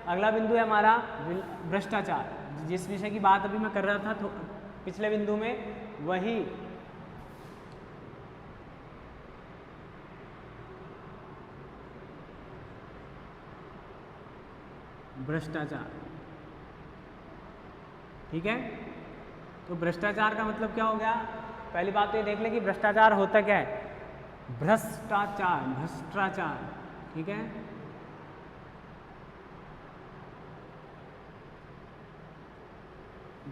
अगला बिंदु है हमारा भ्रष्टाचार, जिस विषय की बात अभी मैं कर रहा था तो पिछले बिंदु में, वही भ्रष्टाचार। ठीक है, तो भ्रष्टाचार का मतलब क्या हो गया, पहली बात तो ये देख लें कि भ्रष्टाचार होता क्या है, भ्रष्टाचार, भ्रष्टाचार। ठीक है,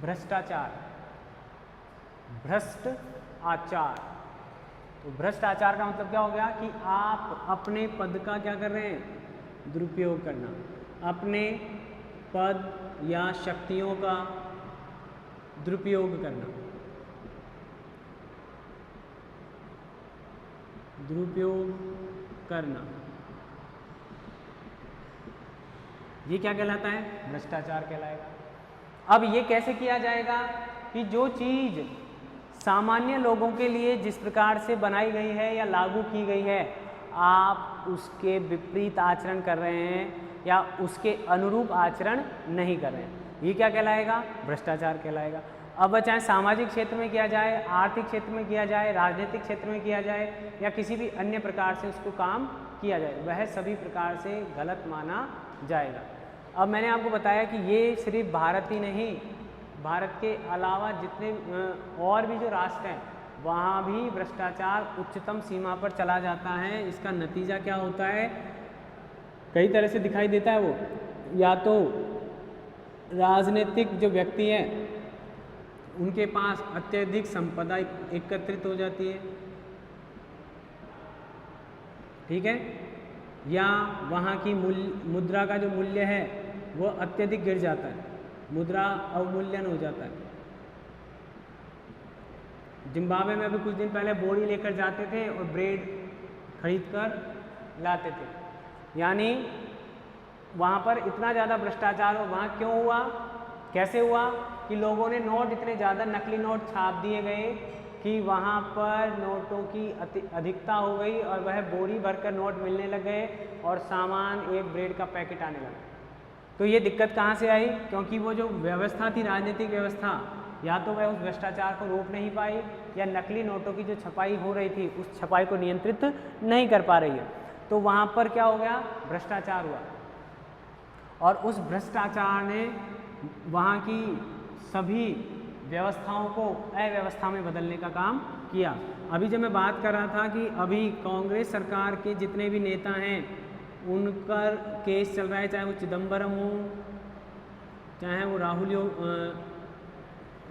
भ्रष्टाचार, भ्रष्ट आचार। तो भ्रष्ट आचार का मतलब क्या हो गया कि आप अपने पद का क्या कर रहे हैं, दुरुपयोग करना, अपने पद या शक्तियों का दुरुपयोग करना, दुरुपयोग करना, ये क्या कहलाता है, भ्रष्टाचार कहलाएगा। अब ये कैसे किया जाएगा कि जो चीज़ सामान्य लोगों के लिए जिस प्रकार से बनाई गई है या लागू की गई है, आप उसके विपरीत आचरण कर रहे हैं या उसके अनुरूप आचरण नहीं कर रहे हैं, ये क्या कहलाएगा, भ्रष्टाचार कहलाएगा। अब चाहे सामाजिक क्षेत्र में किया जाए, आर्थिक क्षेत्र में किया जाए, राजनीतिक क्षेत्र में किया जाए या किसी भी अन्य प्रकार से उसको काम किया जाए, वह सभी प्रकार से गलत माना जाएगा। अब मैंने आपको बताया कि ये सिर्फ भारत ही नहीं, भारत के अलावा जितने और भी जो राष्ट्र हैं वहाँ भी भ्रष्टाचार उच्चतम सीमा पर चला जाता है। इसका नतीजा क्या होता है, कई तरह से दिखाई देता है। वो या तो राजनीतिक जो व्यक्ति हैं उनके पास अत्यधिक संपदा एकत्रित हो जाती है, ठीक है, या वहाँ की मुद्रा का जो मूल्य है वो अत्यधिक गिर जाता है, मुद्रा अवमूल्यन हो जाता है। जिम्बाब्वे में अभी कुछ दिन पहले बोरी लेकर जाते थे और ब्रेड खरीद कर लाते थे, यानी वहाँ पर इतना ज़्यादा भ्रष्टाचार हो। वहाँ क्यों हुआ, कैसे हुआ कि लोगों ने नोट, इतने ज़्यादा नकली नोट छाप दिए गए कि वहाँ पर नोटों की अधिकता हो गई और वह बोरी भरकर नोट मिलने लग गए और सामान एक ब्रेड का पैकेट आने लगा। तो ये दिक्कत कहाँ से आई, क्योंकि वो जो व्यवस्था थी, राजनीतिक व्यवस्था, या तो वह उस भ्रष्टाचार को रोक नहीं पाई या नकली नोटों की जो छपाई हो रही थी उस छपाई को नियंत्रित नहीं कर पा रही है। तो वहाँ पर क्या हो गया, भ्रष्टाचार हुआ और उस भ्रष्टाचार ने वहाँ की सभी व्यवस्थाओं को अव्यवस्था में बदलने का काम किया। अभी जब मैं बात कर रहा था कि अभी कांग्रेस सरकार के जितने भी नेता हैं उनका केस चल रहा है, चाहे वो चिदम्बरम हो, चाहे वो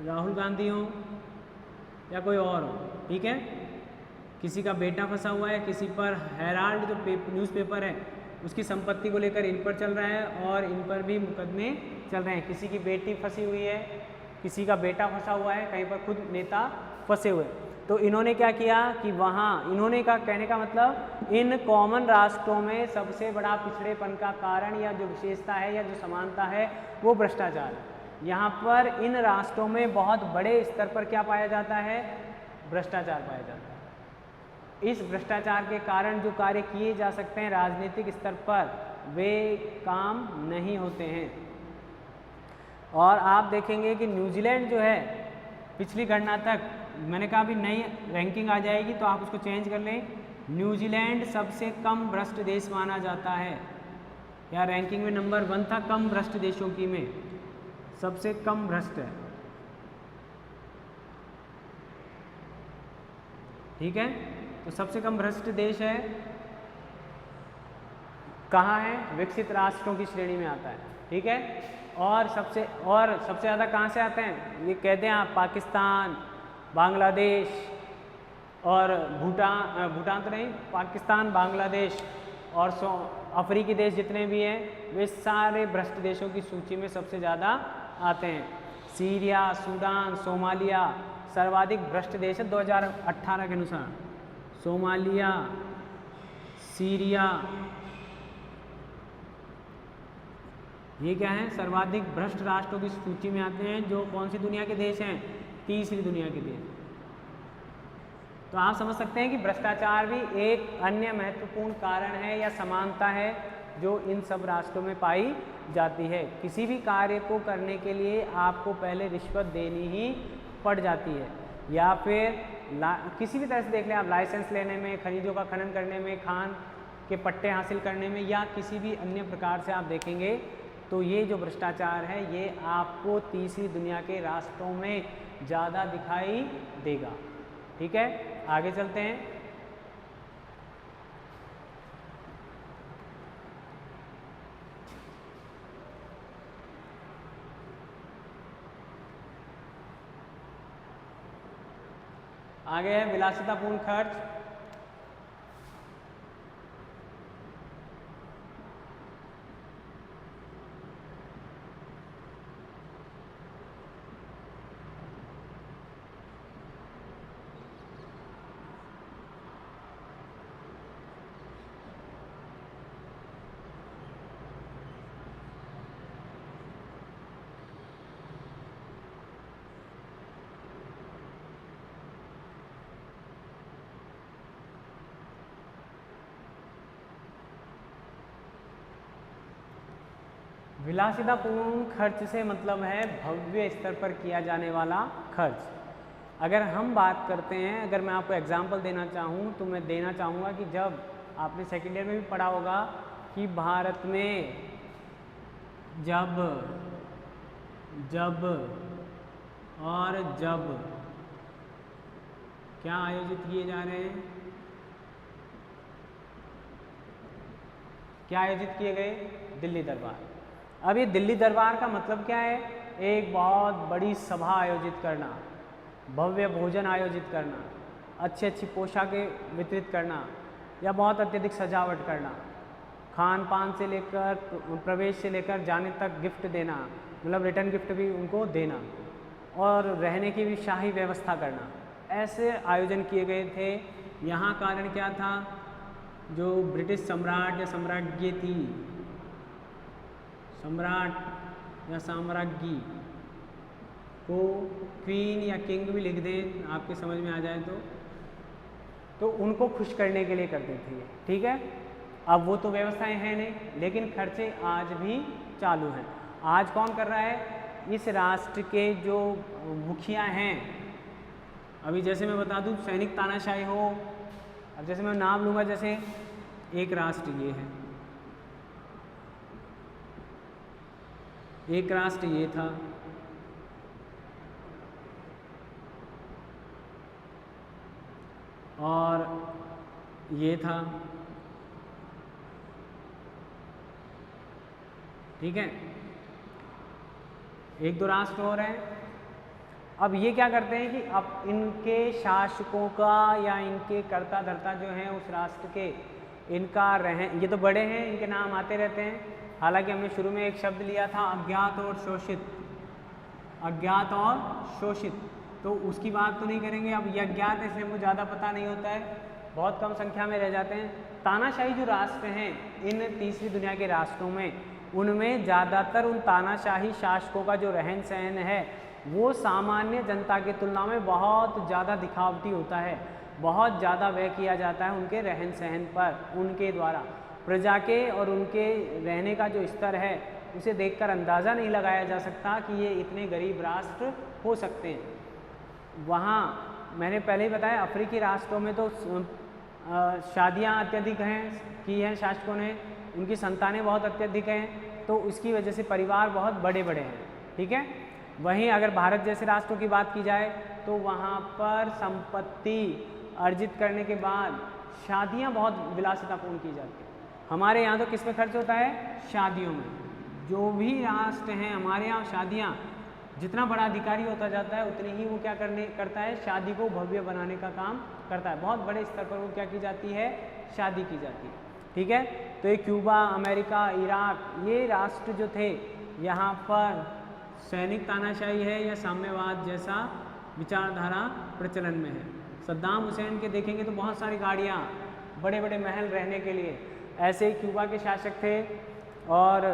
राहुल गांधी हो या कोई और हो, ठीक है, किसी का बेटा फंसा हुआ है, किसी पर हेराल्ड जो न्यूज़पेपर है उसकी संपत्ति को लेकर इन पर चल रहा है और इन पर भी मुकदमे चल रहे हैं। किसी की बेटी फंसी हुई है, किसी का बेटा फंसा हुआ है, कहीं पर खुद नेता फंसे हुए। तो इन्होंने क्या किया कि वहाँ इन्होंने का कहने का मतलब, इन कॉमन राष्ट्रों में सबसे बड़ा पिछड़ेपन का कारण या जो विशेषता है या जो समानता है वो भ्रष्टाचार है। यहाँ पर इन राष्ट्रों में बहुत बड़े स्तर पर क्या पाया जाता है, भ्रष्टाचार पाया जाता है। इस भ्रष्टाचार के कारण जो कार्य किए जा सकते हैं राजनीतिक स्तर पर, वे काम नहीं होते हैं। और आप देखेंगे कि न्यूजीलैंड जो है, पिछली गणना तक मैंने कहा अभी नई रैंकिंग आ जाएगी तो आप उसको चेंज कर लें, न्यूजीलैंड सबसे कम भ्रष्ट देश माना जाता है, या रैंकिंग में नंबर 1 था कम भ्रष्ट देशों की में, सबसे कम भ्रष्ट है, ठीक है। तो सबसे कम भ्रष्ट देश है, कहाँ है, विकसित राष्ट्रों की श्रेणी में आता है, ठीक है। और सबसे ज़्यादा कहाँ से आते हैं, ये कहते हैं आप, पाकिस्तान, बांग्लादेश और भूटान तो नहीं, पाकिस्तान, बांग्लादेश और अफ्रीकी देश जितने भी हैं वे सारे भ्रष्ट देशों की सूची में सबसे ज़्यादा आते हैं। सीरिया, सूडान, सोमालिया सर्वाधिक भ्रष्ट देश है 2018 के अनुसार। सोमालिया, सीरिया, ये क्या है, सर्वाधिक भ्रष्ट राष्ट्रों की सूची में आते हैं। जो कौन सी दुनिया के देश हैं? तीसरी दुनिया के देश। तो आप समझ सकते हैं कि भ्रष्टाचार भी एक अन्य महत्वपूर्ण कारण है या समानता है जो इन सब राष्ट्रों में पाई जाती है। किसी भी कार्य को करने के लिए आपको पहले रिश्वत देनी ही पड़ जाती है, या फिर किसी भी तरह से देख लें आप, लाइसेंस लेने में, खनिजों का खनन करने में, खान के पट्टे हासिल करने में, या किसी भी अन्य प्रकार से आप देखेंगे तो ये जो भ्रष्टाचार है ये आपको तीसरी दुनिया के राष्ट्रों में ज़्यादा दिखाई देगा। ठीक है, आगे चलते हैं। आगे है विलासितापूर्ण खर्च। विलासितापूर्ण खर्च से मतलब है भव्य स्तर पर किया जाने वाला खर्च। अगर हम बात करते हैं, अगर मैं आपको एग्जांपल देना चाहूँ तो मैं देना चाहूँगा कि जब आपने सेकेंड ईयर में भी पढ़ा होगा कि भारत में जब क्या आयोजित किए जा रहे हैं, क्या आयोजित किए गए? दिल्ली दरबार। अब ये दिल्ली दरबार का मतलब क्या है? एक बहुत बड़ी सभा आयोजित करना, भव्य भोजन आयोजित करना, अच्छी अच्छी पोशाकें वितरित करना, या बहुत अत्यधिक सजावट करना, खान पान से लेकर प्रवेश से लेकर जाने तक गिफ्ट देना, मतलब रिटर्न गिफ्ट भी उनको देना, और रहने की भी शाही व्यवस्था करना, ऐसे आयोजन किए गए थे। यहाँ कारण क्या था? जो ब्रिटिश सम्राट या सम्राज्ञी थी, सम्राट या साम्राज्ञी को क्वीन या किंग भी लिख दें आपके समझ में आ जाए तो उनको खुश करने के लिए करते थे। ठीक है, अब वो तो व्यवस्थाएं हैं नहीं, लेकिन खर्चे आज भी चालू हैं। आज कौन कर रहा है? इस राष्ट्र के जो मुखिया हैं, अभी जैसे मैं बता दूं सैनिक तानाशाही हो, अब जैसे मैं नाम लूँगा, जैसे एक राष्ट्र ये है, एक राष्ट्र ये था, और ये था। ठीक है, एक दो राष्ट्र और हैं। अब ये क्या करते हैं कि अब इनके शासकों का या इनके कर्ता धर्ता जो हैं उस राष्ट्र के, इनका ये तो बड़े हैं, इनके नाम आते रहते हैं। हालांकि हमने शुरू में एक शब्द लिया था अज्ञात और शोषित, अज्ञात और शोषित, तो उसकी बात तो नहीं करेंगे। अब ये अज्ञात है इसलिए मुझे ज़्यादा पता नहीं होता है, बहुत कम संख्या में रह जाते हैं। तानाशाही जो राष्ट्र हैं इन तीसरी दुनिया के राष्ट्रों में, उनमें ज़्यादातर उन तानाशाही शासकों का जो रहन सहन है वो सामान्य जनता की तुलना में बहुत ज़्यादा दिखावटी होता है, बहुत ज़्यादा व्यय किया जाता है उनके रहन सहन पर। उनके द्वारा प्रजा के और उनके रहने का जो स्तर है उसे देखकर अंदाज़ा नहीं लगाया जा सकता कि ये इतने गरीब राष्ट्र हो सकते हैं। वहाँ मैंने पहले ही बताया अफ्रीकी राष्ट्रों में तो शादियाँ अत्यधिक की हैं शासकों ने, उनकी संतानें बहुत अत्यधिक हैं, तो उसकी वजह से परिवार बहुत बड़े बड़े हैं। ठीक है, वहीं अगर भारत जैसे राष्ट्रों की बात की जाए तो वहाँ पर संपत्ति अर्जित करने के बाद शादियाँ बहुत विलासितापूर्ण की जाती हैं। हमारे यहाँ तो किस में खर्च होता है? शादियों में। जो भी राष्ट्र हैं हमारे यहाँ शादियाँ, जितना बड़ा अधिकारी होता जाता है उतनी ही वो क्या करता है? शादी को भव्य बनाने का काम करता है। बहुत बड़े स्तर पर वो क्या की जाती है? शादी की जाती है। ठीक है। तो ये क्यूबा, अमेरिका, इराक, ये राष्ट्र जो थे यहाँ पर सैनिक तानाशाही है या साम्यवाद जैसा विचारधारा प्रचलन में है। सद्दाम हुसैन के देखेंगे तो बहुत सारी गाड़ियाँ, बड़े बड़े महल रहने के लिए, ऐसे ही क्यूबा के शासक थे। और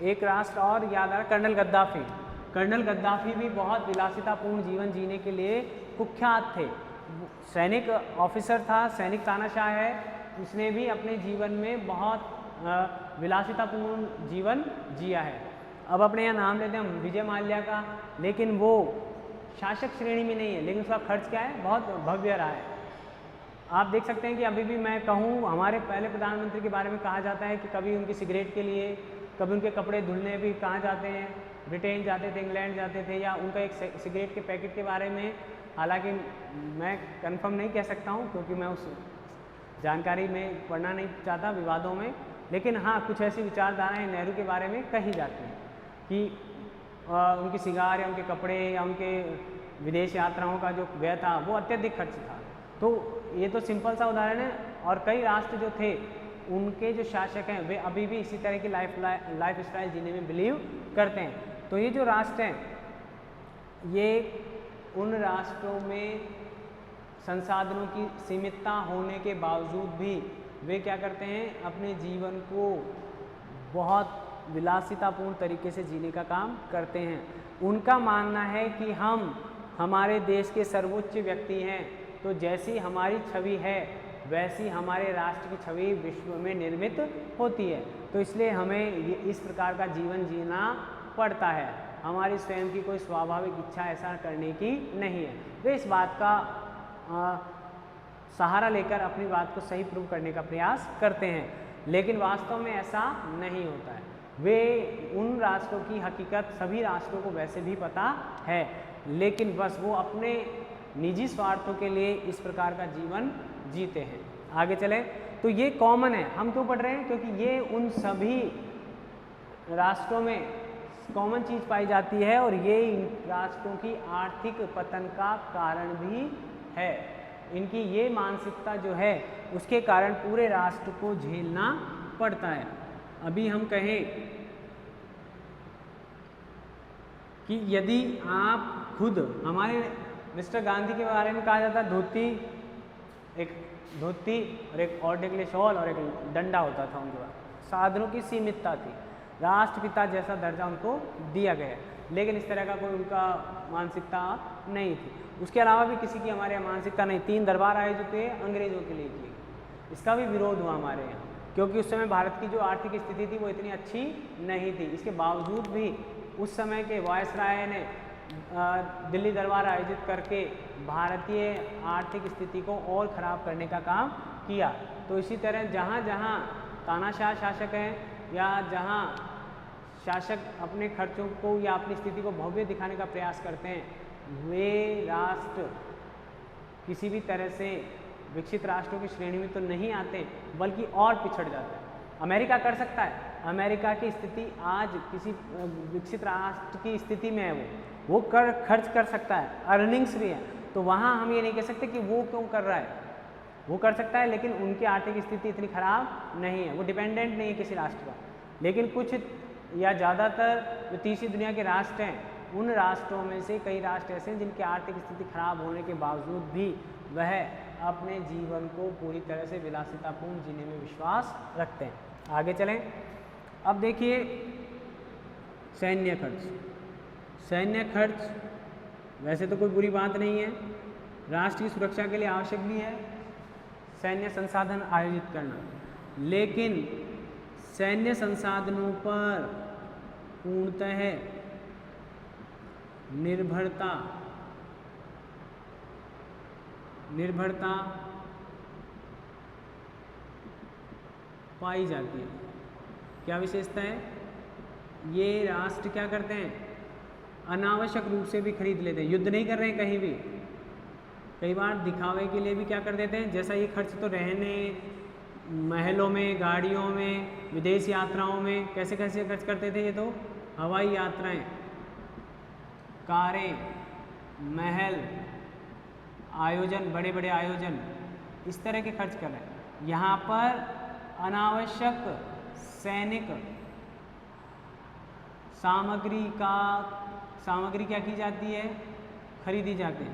एक राष्ट्र और याद आ रहा, कर्नल गद्दाफी। कर्नल गद्दाफी भी बहुत विलासितापूर्ण जीवन जीने के लिए कुख्यात थे। सैनिक ऑफिसर था, सैनिक तानाशाह है, उसने भी अपने जीवन में बहुत विलासितापूर्ण जीवन जिया है। अब अपने यहाँ नाम लेते हैं हम विजय माल्या का, लेकिन वो शासक श्रेणी में नहीं है, लेकिन उसका खर्च क्या है, बहुत भव्य रहा है। आप देख सकते हैं कि अभी भी मैं कहूँ, हमारे पहले प्रधानमंत्री के बारे में कहा जाता है कि कभी उनकी सिगरेट के लिए, कभी उनके कपड़े धुलने भी कहाँ जाते हैं, ब्रिटेन जाते थे, इंग्लैंड जाते थे, या उनका एक सिगरेट के पैकेट के बारे में, हालांकि मैं कंफर्म नहीं कह सकता हूँ क्योंकि मैं उस जानकारी में पढ़ना नहीं चाहता विवादों में, लेकिन हाँ कुछ ऐसी विचारधाराएं नेहरू के बारे में कही जाती हैं कि उनकी सिगार या उनके कपड़े या उनके विदेश यात्राओं का जो व्यय था वो अत्यधिक खर्च था। तो ये तो सिंपल सा उदाहरण है। और कई राष्ट्र जो थे उनके जो शासक हैं वे अभी भी इसी तरह की लाइफ स्टाइल जीने में बिलीव करते हैं। तो ये जो राष्ट्र हैं ये उन राष्ट्रों में संसाधनों की सीमितता होने के बावजूद भी वे क्या करते हैं, अपने जीवन को बहुत विलासितापूर्ण तरीके से जीने का काम करते हैं। उनका मानना है कि हम हमारे देश के सर्वोच्च व्यक्ति हैं, तो जैसी हमारी छवि है वैसी हमारे राष्ट्र की छवि विश्व में निर्मित होती है। तो इसलिए हमें इस प्रकार का जीवन जीना पड़ता है, हमारी स्वयं की कोई स्वाभाविक इच्छा ऐसा करने की नहीं है। वे इस बात का सहारा लेकर अपनी बात को सही प्रूव करने का प्रयास करते हैं, लेकिन वास्तव में ऐसा नहीं होता है। वे उन राष्ट्रों की हकीकत सभी राष्ट्रों को वैसे भी पता है, लेकिन बस वो अपने निजी स्वार्थों के लिए इस प्रकार का जीवन जीते हैं। आगे चलें तो ये कॉमन है, हम क्यों पढ़ रहे हैं, क्योंकि ये उन सभी राष्ट्रों में कॉमन चीज़ पाई जाती है और ये इन राष्ट्रों की आर्थिक पतन का कारण भी है। इनकी ये मानसिकता जो है उसके कारण पूरे राष्ट्र को झेलना पड़ता है। अभी हम कहें कि यदि आप खुद, हमारे मिस्टर गांधी के बारे में कहा जाता है एक धोती और एक औरत के लिए शॉल और एक डंडा होता था उनके पास। साधनों की सीमितता थी, राष्ट्रपिता जैसा दर्जा उनको दिया गया, लेकिन इस तरह का कोई उनका मानसिकता नहीं थी। उसके अलावा भी किसी की हमारे यहाँ मानसिकता नहीं। 3 दरबार आयोजित हुए अंग्रेजों के लिए किए, इसका भी विरोध हुआ हमारे यहाँ, क्योंकि उस समय भारत की जो आर्थिक स्थिति थी वो इतनी अच्छी नहीं थी। इसके बावजूद भी उस समय के वायसराय ने दिल्ली दरबार आयोजित करके भारतीय आर्थिक स्थिति को और ख़राब करने का काम किया। तो इसी तरह जहाँ जहाँ तानाशाह शासक हैं या जहाँ शासक अपने खर्चों को या अपनी स्थिति को भव्य दिखाने का प्रयास करते हैं, वे राष्ट्र किसी भी तरह से विकसित राष्ट्रों की श्रेणी में तो नहीं आते, बल्कि और पिछड़ जाते हैं। अमेरिका कर सकता है, अमेरिका की स्थिति आज किसी विकसित राष्ट्र की स्थिति में है, वो खर्च कर सकता है, अर्निंग्स भी है। तो वहाँ हम ये नहीं कह सकते कि वो क्यों कर रहा है, वो कर सकता है, लेकिन उनकी आर्थिक स्थिति इतनी खराब नहीं है, वो डिपेंडेंट नहीं है किसी राष्ट्र पर। लेकिन कुछ या ज़्यादातर जो तीसरी दुनिया के राष्ट्र हैं, उन राष्ट्रों में से कई राष्ट्र ऐसे हैं जिनकी आर्थिक स्थिति खराब होने के बावजूद भी वह अपने जीवन को पूरी तरह से विलासितापूर्ण जीने में विश्वास रखते हैं। आगे चलें। अब देखिए सैन्य खर्च। सैन्य खर्च वैसे तो कोई बुरी बात नहीं है, राष्ट्र की सुरक्षा के लिए आवश्यक भी है सैन्य संसाधन आयोजित करना, लेकिन सैन्य संसाधनों पर पूर्णतः निर्भरता पाई जाती है। क्या विशेषता है? ये राष्ट्र क्या करते हैं, अनावश्यक रूप से भी खरीद लेते हैं। युद्ध नहीं कर रहे हैं कहीं भी, कई बार दिखावे के लिए भी क्या कर देते हैं, जैसा ये खर्च तो रहने, महलों में, गाड़ियों में, विदेश यात्राओं में कैसे कैसे खर्च करते थे। ये तो हवाई यात्राएं, कारें, महल, आयोजन, बड़े बड़े आयोजन, इस तरह के खर्च कर रहे हैं। यहाँ पर अनावश्यक सैनिक सामग्री क्या की जाती है, खरीदी जाती है।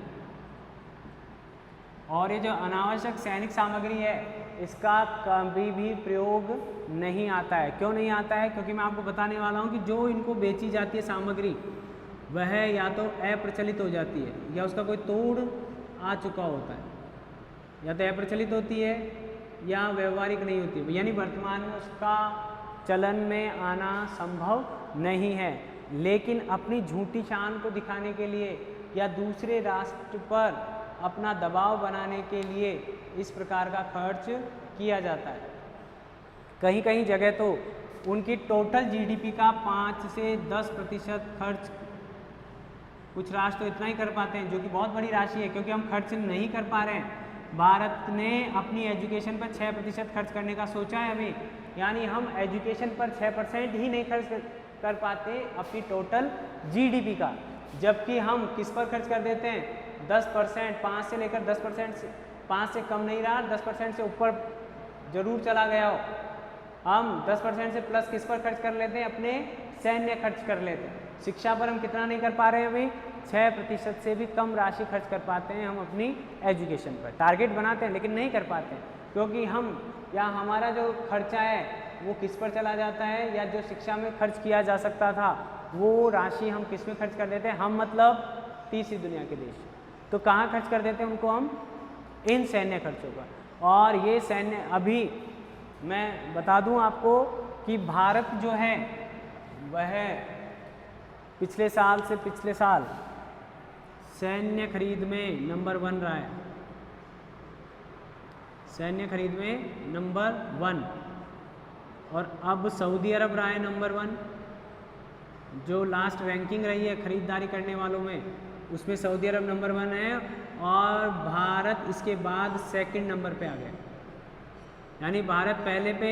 और ये जो अनावश्यक सैनिक सामग्री है इसका कभी भी प्रयोग नहीं आता है। क्यों नहीं आता है? क्योंकि मैं आपको बताने वाला हूँ कि जो इनको बेची जाती है सामग्री वह या तो अप्रचलित हो जाती है या उसका कोई तोड़ आ चुका होता है, या तो अप्रचलित होती है या व्यवहारिक नहीं होती है, यानी वर्तमान में उसका चलन में आना संभव नहीं है। लेकिन अपनी झूठी शान को दिखाने के लिए या दूसरे राष्ट्र पर अपना दबाव बनाने के लिए इस प्रकार का खर्च किया जाता है। कहीं कहीं जगह तो उनकी टोटल जीडीपी का 5 से 10% खर्च, कुछ राष्ट्र तो इतना ही कर पाते हैं, जो कि बहुत बड़ी राशि है, क्योंकि हम खर्च नहीं कर पा रहे हैं। भारत ने अपनी एजुकेशन पर 6% खर्च करने का सोचा है अभी, यानी हम एजुकेशन पर 6% ही नहीं खर्च कर पाते अपनी टोटल जीडीपी का, जबकि हम किस पर खर्च कर देते हैं, 10%, 5 से लेकर 10%, 5 से कम नहीं रहा, 10% से ऊपर जरूर चला गया हो। हम 10% से प्लस किस पर खर्च कर लेते हैं, अपने सैन्य खर्च कर लेते हैं। शिक्षा पर हम कितना नहीं कर पा रहे हैं अभी, 6% से भी कम राशि खर्च कर पाते हैं हम अपनी एजुकेशन पर। टारगेट बनाते हैं लेकिन नहीं कर पाते हैं, क्योंकि हम या हमारा जो खर्चा है वो किस पर चला जाता है, या जो शिक्षा में खर्च किया जा सकता था वो राशि हम किस में खर्च कर देते हैं, हम मतलब तीसरी दुनिया के देश। तो कहाँ खर्च कर देते हैं उनको हम, इन सैन्य खर्चों पर। और ये सैन्य, अभी मैं बता दूं आपको कि भारत जो है वह पिछले साल से पिछले साल सैन्य खरीद में नंबर 1 रहा है, सैन्य खरीद में नंबर 1। और अब सऊदी अरब रहा है नंबर 1। जो लास्ट रैंकिंग रही है खरीदारी करने वालों में, उसमें सऊदी अरब नंबर 1 है और भारत इसके बाद सेकंड नंबर पे आ गया। यानी भारत पहले पे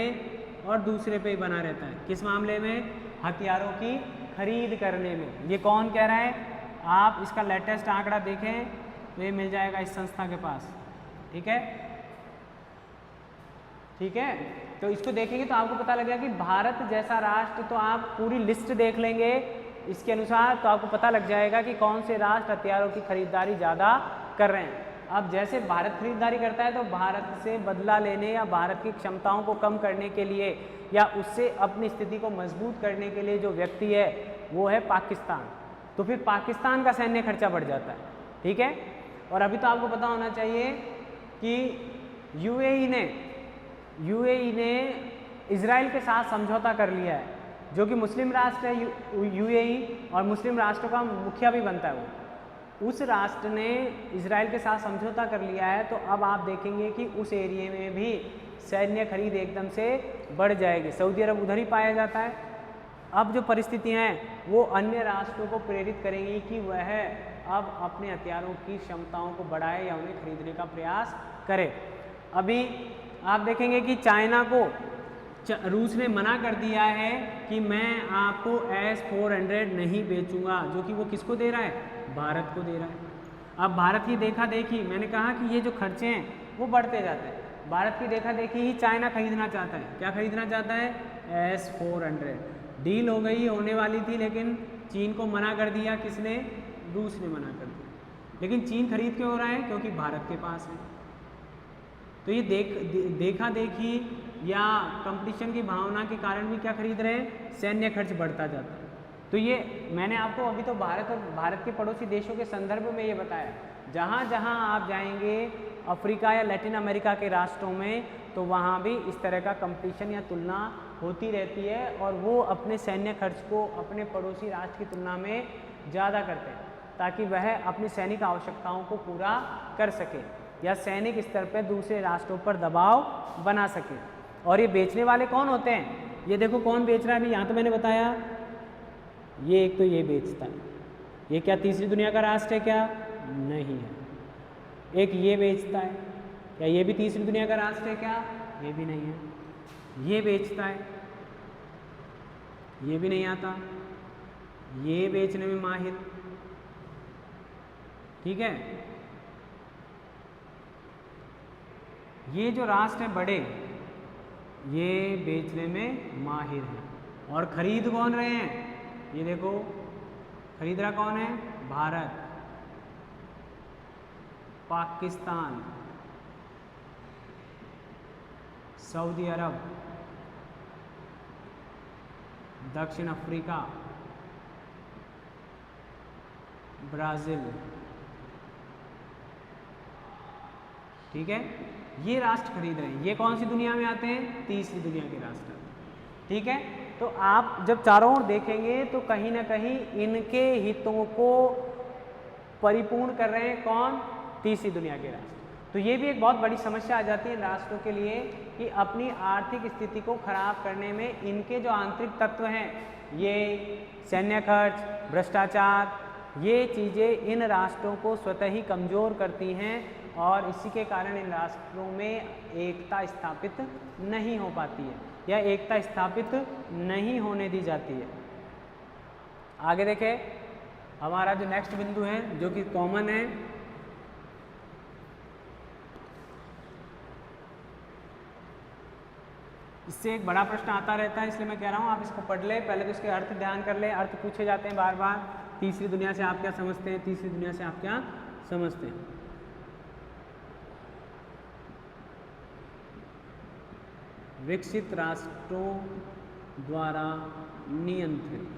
और दूसरे पे ही बना रहता है। किस मामले में, हथियारों की खरीद करने में। ये कौन कह रहा है, आप इसका लेटेस्ट आंकड़ा देखें तो ये मिल जाएगा इस संस्था के पास। ठीक है, ठीक है, तो इसको देखेंगे तो आपको पता लगेगा कि भारत जैसा राष्ट्र, तो आप पूरी लिस्ट देख लेंगे इसके अनुसार तो आपको पता लग जाएगा कि कौन से राष्ट्र हथियारों की खरीदारी ज़्यादा कर रहे हैं। अब जैसे भारत खरीदारी करता है तो भारत से बदला लेने या भारत की क्षमताओं को कम करने के लिए या उससे अपनी स्थिति को मजबूत करने के लिए जो व्यक्ति है वो है पाकिस्तान। तो फिर पाकिस्तान का सैन्य खर्चा बढ़ जाता है। ठीक है, और अभी तो आपको पता होना चाहिए कि यूएई ने इजराइल के साथ समझौता कर लिया है, जो कि मुस्लिम राष्ट्र है यूएई, और मुस्लिम राष्ट्रों का मुखिया भी बनता है वो। उस राष्ट्र ने इजराइल के साथ समझौता कर लिया है, तो अब आप देखेंगे कि उस एरिया में भी सैन्य खरीद एकदम से बढ़ जाएगी। सऊदी अरब उधर ही पाया जाता है। अब जो परिस्थितियाँ हैं वो अन्य राष्ट्रों को प्रेरित करेंगी कि वह अब अपने हथियारों की क्षमताओं को बढ़ाए या उन्हें खरीदने का प्रयास करे। अभी आप देखेंगे कि चाइना को रूस ने मना कर दिया है कि मैं आपको S-400 नहीं बेचूंगा, जो कि वो किसको दे रहा है, भारत को दे रहा है। अब भारत की देखा देखी, मैंने कहा कि ये जो खर्चे हैं वो बढ़ते जाते हैं। भारत की देखा देखी ही चाइना खरीदना चाहता है। क्या खरीदना चाहता है, S-400। डील हो गई, होने वाली थी, लेकिन चीन को मना कर दिया। किसने, रूस ने मना कर दिया। लेकिन चीन खरीद क्यों हो रहा है, क्योंकि भारत के पास है। तो ये देखा देखी या कंपटीशन की भावना के कारण भी क्या खरीद रहे हैं, सैन्य खर्च बढ़ता जाता है। तो ये मैंने आपको अभी तो भारत और भारत के पड़ोसी देशों के संदर्भ में ये बताया। जहाँ जहाँ आप जाएंगे अफ्रीका या लैटिन अमेरिका के राष्ट्रों में, तो वहाँ भी इस तरह का कंपटीशन या तुलना होती रहती है, और वो अपने सैन्य खर्च को अपने पड़ोसी राष्ट्र की तुलना में ज़्यादा करते हैं, ताकि वह अपनी सैनिक आवश्यकताओं को पूरा कर सके या सैनिक स्तर पर दूसरे राष्ट्रों पर दबाव बना सके। और ये बेचने वाले कौन होते हैं, ये देखो कौन बेच रहा है। अभी यहाँ तो मैंने बताया, ये एक तो ये बेचता है। ये क्या तीसरी दुनिया का राष्ट्र है, क्या नहीं है। एक ये बेचता है, क्या ये भी तीसरी दुनिया का राष्ट्र है, क्या ये भी नहीं है। ये बेचता है, ये भी नहीं आता। ये बेचने में माहिर, ठीक है। ये जो राष्ट्र हैं बड़े, ये बेचने में माहिर हैं। और खरीद कौन रहे हैं? ये देखो, खरीद रहा कौन है? भारत, पाकिस्तान, सऊदी अरब, दक्षिण अफ्रीका, ब्राज़ील। ठीक है, ये राष्ट्र खरीद रहे हैं। ये कौन सी दुनिया में आते हैं? तीसरी दुनिया के राष्ट्र। ठीक है, तो आप जब चारों ओर देखेंगे तो कहीं ना कहीं इनके हितों को परिपूर्ण कर रहे हैं कौन? तीसरी दुनिया के राष्ट्र। तो ये भी एक बहुत बड़ी समस्या आ जाती है राष्ट्रों के लिए कि अपनी आर्थिक स्थिति को खराब करने में इनके जो आंतरिक तत्व हैं, ये सैन्य खर्च, भ्रष्टाचार, ये चीज़ें इन राष्ट्रों को स्वतः ही कमज़ोर करती हैं और इसी के कारण इन राष्ट्रों में एकता स्थापित नहीं हो पाती है या एकता स्थापित नहीं होने दी जाती है। आगे देखें, हमारा जो नेक्स्ट बिंदु है जो कि कॉमन है, इससे एक बड़ा प्रश्न आता रहता है, इसलिए मैं कह रहा हूँ आप इसको पढ़ ले। पहले तो इसके अर्थ ध्यान कर ले। अर्थ पूछे जाते हैं बार बार। तीसरी दुनिया से आप क्या समझते हैं? तीसरी दुनिया से आप क्या समझते हैं? विकसित राष्ट्रों द्वारा नियंत्रित।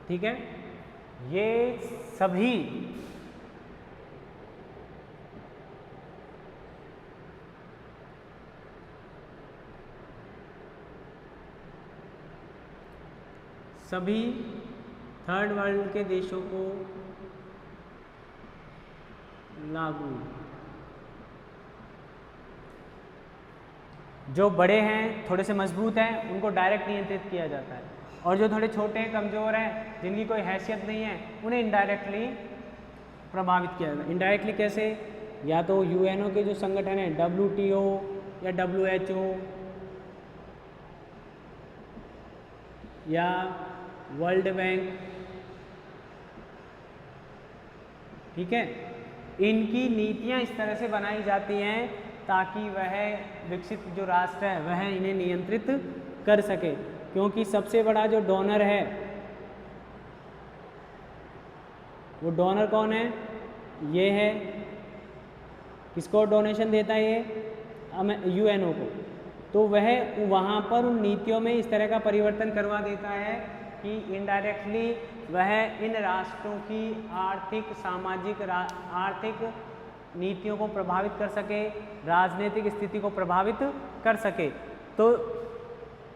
ठीक है, ये सभी थर्ड वर्ल्ड के देशों को लागू, जो बड़े हैं, थोड़े से मजबूत हैं, उनको डायरेक्ट नियंत्रित किया जाता है, और जो थोड़े छोटे हैं, कमज़ोर हैं, जिनकी कोई हैसियत नहीं है, उन्हें इनडायरेक्टली प्रभावित किया जाता है। इनडायरेक्टली कैसे? या तो यूएनओ के जो संगठन है, WTO या WHO या वर्ल्ड बैंक, ठीक है, इनकी नीतियां इस तरह से बनाई जाती हैं ताकि वह विकसित जो राष्ट्र है वह इन्हें नियंत्रित कर सके। क्योंकि सबसे बड़ा जो डोनर है, वो डोनर कौन है? ये है। किसको डोनेशन देता है? ये यूएनओ को। तो वह वहाँ पर उन नीतियों में इस तरह का परिवर्तन करवा देता है कि इनडायरेक्टली वह इन राष्ट्रों की आर्थिक, सामाजिक, आर्थिक नीतियों को प्रभावित कर सके, राजनीतिक स्थिति को प्रभावित कर सके। तो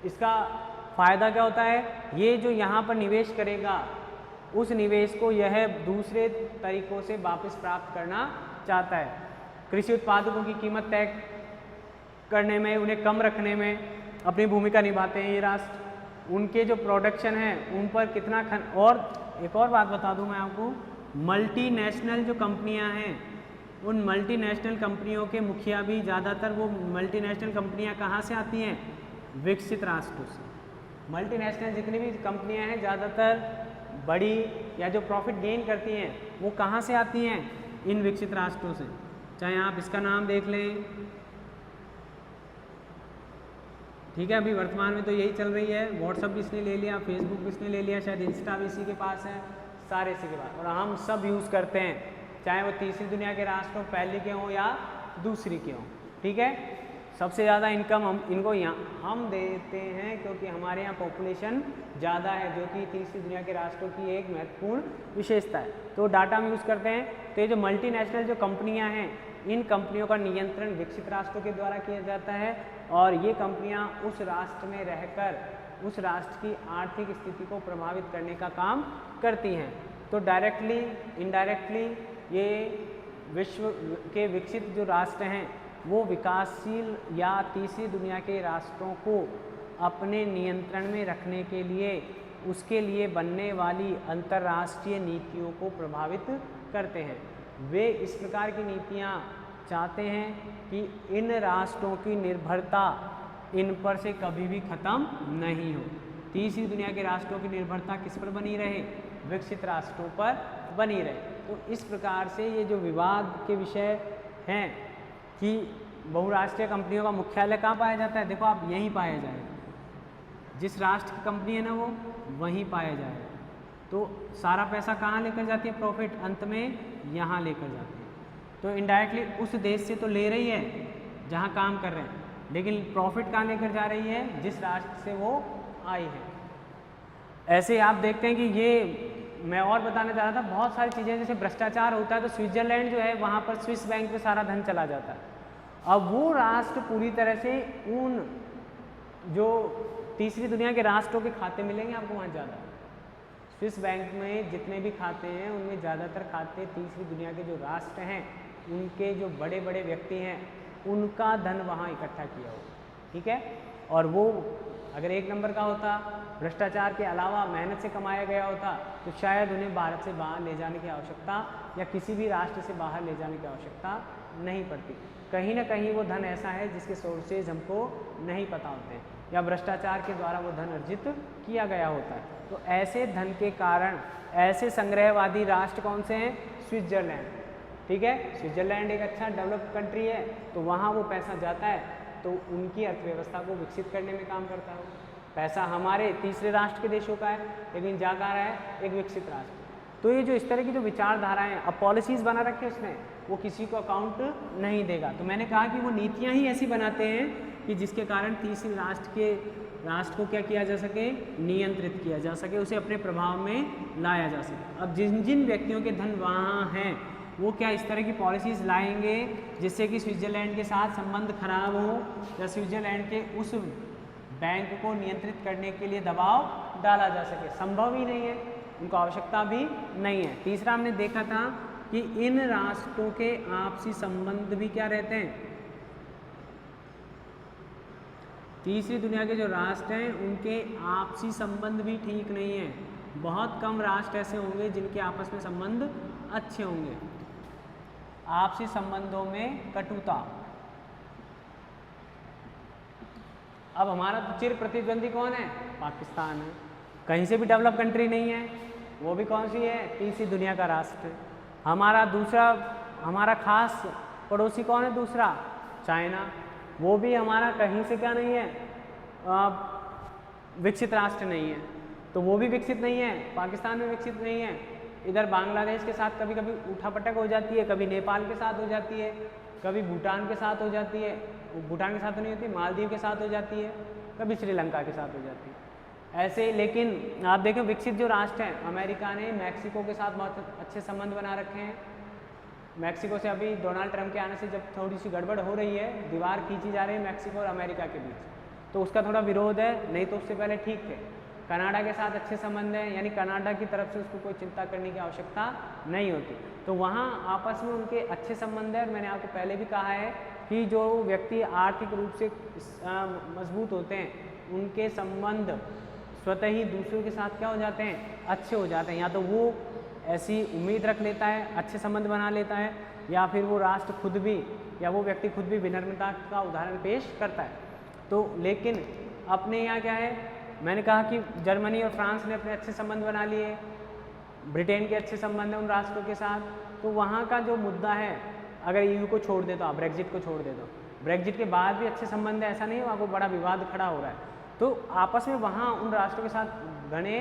इसका फ़ायदा क्या होता है? ये जो यहाँ पर निवेश करेगा, उस निवेश को यह दूसरे तरीक़ों से वापस प्राप्त करना चाहता है। कृषि उत्पादकों की कीमत तय करने में, उन्हें कम रखने में अपनी भूमिका निभाते हैं ये राष्ट्र। उनके जो प्रोडक्शन है उन पर कितना और एक और बात बता दूं मैं आपको, मल्टीनेशनल जो कंपनियां हैं, उन मल्टीनेशनल कंपनियों के मुखिया भी ज़्यादातर, वो मल्टीनेशनल कंपनियां कहाँ से आती हैं? विकसित राष्ट्रों से। मल्टीनेशनल जितनी भी कंपनियां हैं ज़्यादातर बड़ी या जो प्रॉफिट गेन करती हैं वो कहाँ से आती हैं? इन विकसित राष्ट्रों से। चाहे आप इसका नाम देख लें, ठीक है, अभी वर्तमान में तो यही चल रही है। व्हाट्सअप भी इसने ले लिया, फेसबुक भी इसने ले लिया, शायद इंस्टा भी इसी के पास है, सारे इसी के पास, और हम सब यूज़ करते हैं, चाहे वो तीसरी दुनिया के राष्ट्रों पहले के हों या दूसरी के हों। ठीक है, सबसे ज़्यादा इनकम इनको हम देते हैं क्योंकि हमारे यहाँ पॉपुलेशन ज़्यादा है, जो कि तीसरी दुनिया के राष्ट्रों की एक महत्वपूर्ण विशेषता है। तो डाटा हम यूज़ करते हैं। तो ये जो मल्टीनेशनल जो कंपनियाँ हैं, इन कंपनियों का नियंत्रण विकसित राष्ट्रों के द्वारा किया जाता है, और ये कंपनियां उस राष्ट्र में रहकर उस राष्ट्र की आर्थिक स्थिति को प्रभावित करने का काम करती हैं। तो डायरेक्टली, इनडायरेक्टली ये विश्व के विकसित जो राष्ट्र हैं वो विकासशील या तीसरी दुनिया के राष्ट्रों को अपने नियंत्रण में रखने के लिए, उसके लिए बनने वाली अंतर्राष्ट्रीय नीतियों को प्रभावित करते हैं। वे इस प्रकार की नीतियाँ चाहते हैं कि इन राष्ट्रों की निर्भरता इन पर से कभी भी ख़त्म नहीं हो। तीसरी दुनिया के राष्ट्रों की निर्भरता किस पर बनी रहे, विकसित राष्ट्रों पर बनी रहे। तो इस प्रकार से ये जो विवाद के विषय हैं कि बहुराष्ट्रीय कंपनियों का मुख्यालय कहाँ पाया जाता है, देखो आप यहीं पाया जाएगा, जिस राष्ट्र की कंपनी है ना वो वहीं पाया जाएगा। तो सारा पैसा कहाँ लेकर जाती है, प्रॉफिट अंत में यहाँ लेकर जाती है। तो इनडायरेक्टली उस देश से तो ले रही है जहाँ काम कर रहे हैं, लेकिन प्रॉफिट कहाँ लेकर जा रही है, जिस राष्ट्र से वो आई है। ऐसे आप देखते हैं कि ये मैं और बताना चाह रहा था, बहुत सारी चीज़ें जैसे भ्रष्टाचार होता है तो स्विट्जरलैंड जो है वहाँ पर स्विस बैंक पे सारा धन चला जाता है। अब वो राष्ट्र पूरी तरह से उन जो तीसरी दुनिया के राष्ट्रों के खाते मिलेंगे आपको वहाँ ज़्यादा। स्विस बैंक में जितने भी खाते हैं उनमें ज़्यादातर खाते तीसरी दुनिया के जो राष्ट्र हैं उनके जो बड़े बड़े व्यक्ति हैं उनका धन वहाँ इकट्ठा किया हो, ठीक है। और वो अगर एक नंबर का होता, भ्रष्टाचार के अलावा मेहनत से कमाया गया होता, तो शायद उन्हें भारत से बाहर ले जाने की आवश्यकता या किसी भी राष्ट्र से बाहर ले जाने की आवश्यकता नहीं पड़ती। कहीं ना कहीं वो धन ऐसा है जिसके सोर्सेज हमको नहीं पता होते हैं या भ्रष्टाचार के द्वारा वो धन अर्जित किया गया होता है। तो ऐसे धन के कारण ऐसे संग्रहवादी राष्ट्र कौन से हैं, स्विट्जरलैंड, ठीक है। स्विट्जरलैंड एक अच्छा डेवलप्ड कंट्री है, तो वहाँ वो पैसा जाता है तो उनकी अर्थव्यवस्था को विकसित करने में काम करता है। पैसा हमारे तीसरे राष्ट्र के देशों का है लेकिन जा रहा है एक विकसित राष्ट्र। तो ये जो इस तरह की जो विचारधाराएं अब पॉलिसीज़ बना रखे उसमें वो किसी को अकाउंट नहीं देगा। तो मैंने कहा कि वो नीतियां ही ऐसी बनाते हैं कि जिसके कारण तीसरे राष्ट्र को क्या किया जा सके, नियंत्रित किया जा सके, उसे अपने प्रभाव में लाया जा सके। अब जिन जिन व्यक्तियों के धन वहाँ हैं वो क्या इस तरह की पॉलिसीज़ लाएंगे जिससे कि स्विट्जरलैंड के साथ संबंध खराब हो या स्विट्जरलैंड के उस बैंक को नियंत्रित करने के लिए दबाव डाला जा सके, संभव ही नहीं है, उनको आवश्यकता भी नहीं है। तीसरा हमने देखा था कि इन राष्ट्रों के आपसी संबंध भी क्या रहते हैं, तीसरी दुनिया के जो राष्ट्र हैं उनके आपसी संबंध भी ठीक नहीं है। बहुत कम राष्ट्र ऐसे होंगे जिनके आपस में संबंध अच्छे होंगे। आपसी संबंधों में कटुता। अब हमारा तो चिर प्रतिद्वंदी कौन है, पाकिस्तान है, कहीं से भी डेवलप कंट्री नहीं है, वो भी कौन सी है, तीसरी दुनिया का राष्ट्र। हमारा खास पड़ोसी कौन है दूसरा, चाइना, वो भी हमारा कहीं से क्या नहीं है, विकसित राष्ट्र नहीं है, तो वो भी विकसित नहीं है, पाकिस्तान में विकसित नहीं है। इधर बांग्लादेश के साथ कभी कभी उठापटक हो जाती है, कभी नेपाल के साथ हो जाती है, कभी भूटान के साथ हो जाती है, भूटान के साथ तो नहीं होती, मालदीव के साथ हो जाती है, कभी श्रीलंका के साथ हो जाती है ऐसे। लेकिन आप देखें विकसित जो राष्ट्र हैं, अमेरिका ने मैक्सिको के साथ बहुत अच्छे संबंध बना रखे हैं। मैक्सिको से अभी डोनाल्ड ट्रंप के आने से जब थोड़ी सी गड़बड़ हो रही है, दीवार खींची जा रही है मैक्सिको और अमेरिका के बीच, तो उसका थोड़ा विरोध है, नहीं तो उससे पहले ठीक थे। कनाडा के साथ अच्छे संबंध हैं, यानी कनाडा की तरफ से उसको कोई चिंता करने की आवश्यकता नहीं होती, तो वहाँ आपस में उनके अच्छे संबंध है। मैंने आपको पहले भी कहा है कि जो व्यक्ति आर्थिक रूप से मजबूत होते हैं उनके संबंध स्वतः ही दूसरों के साथ क्या हो जाते हैं, अच्छे हो जाते हैं। या तो वो ऐसी उम्मीद रख लेता है, अच्छे संबंध बना लेता है, या फिर वो राष्ट्र खुद भी या वो व्यक्ति खुद भी विनम्रता का उदाहरण पेश करता है। तो लेकिन अपने यहाँ क्या है, मैंने कहा कि जर्मनी और फ्रांस ने अपने अच्छे संबंध बना लिए, ब्रिटेन के अच्छे संबंध हैं उन राष्ट्रों के साथ, तो वहाँ का जो मुद्दा है, अगर ईयू को छोड़ दे तो आप ब्रेग्जिट को छोड़ दे दो, ब्रेग्जिट के बाद भी अच्छे संबंध है ऐसा नहीं, वहाँ को बड़ा विवाद खड़ा हो रहा है, तो आपस में वहाँ उन राष्ट्रों के साथ घने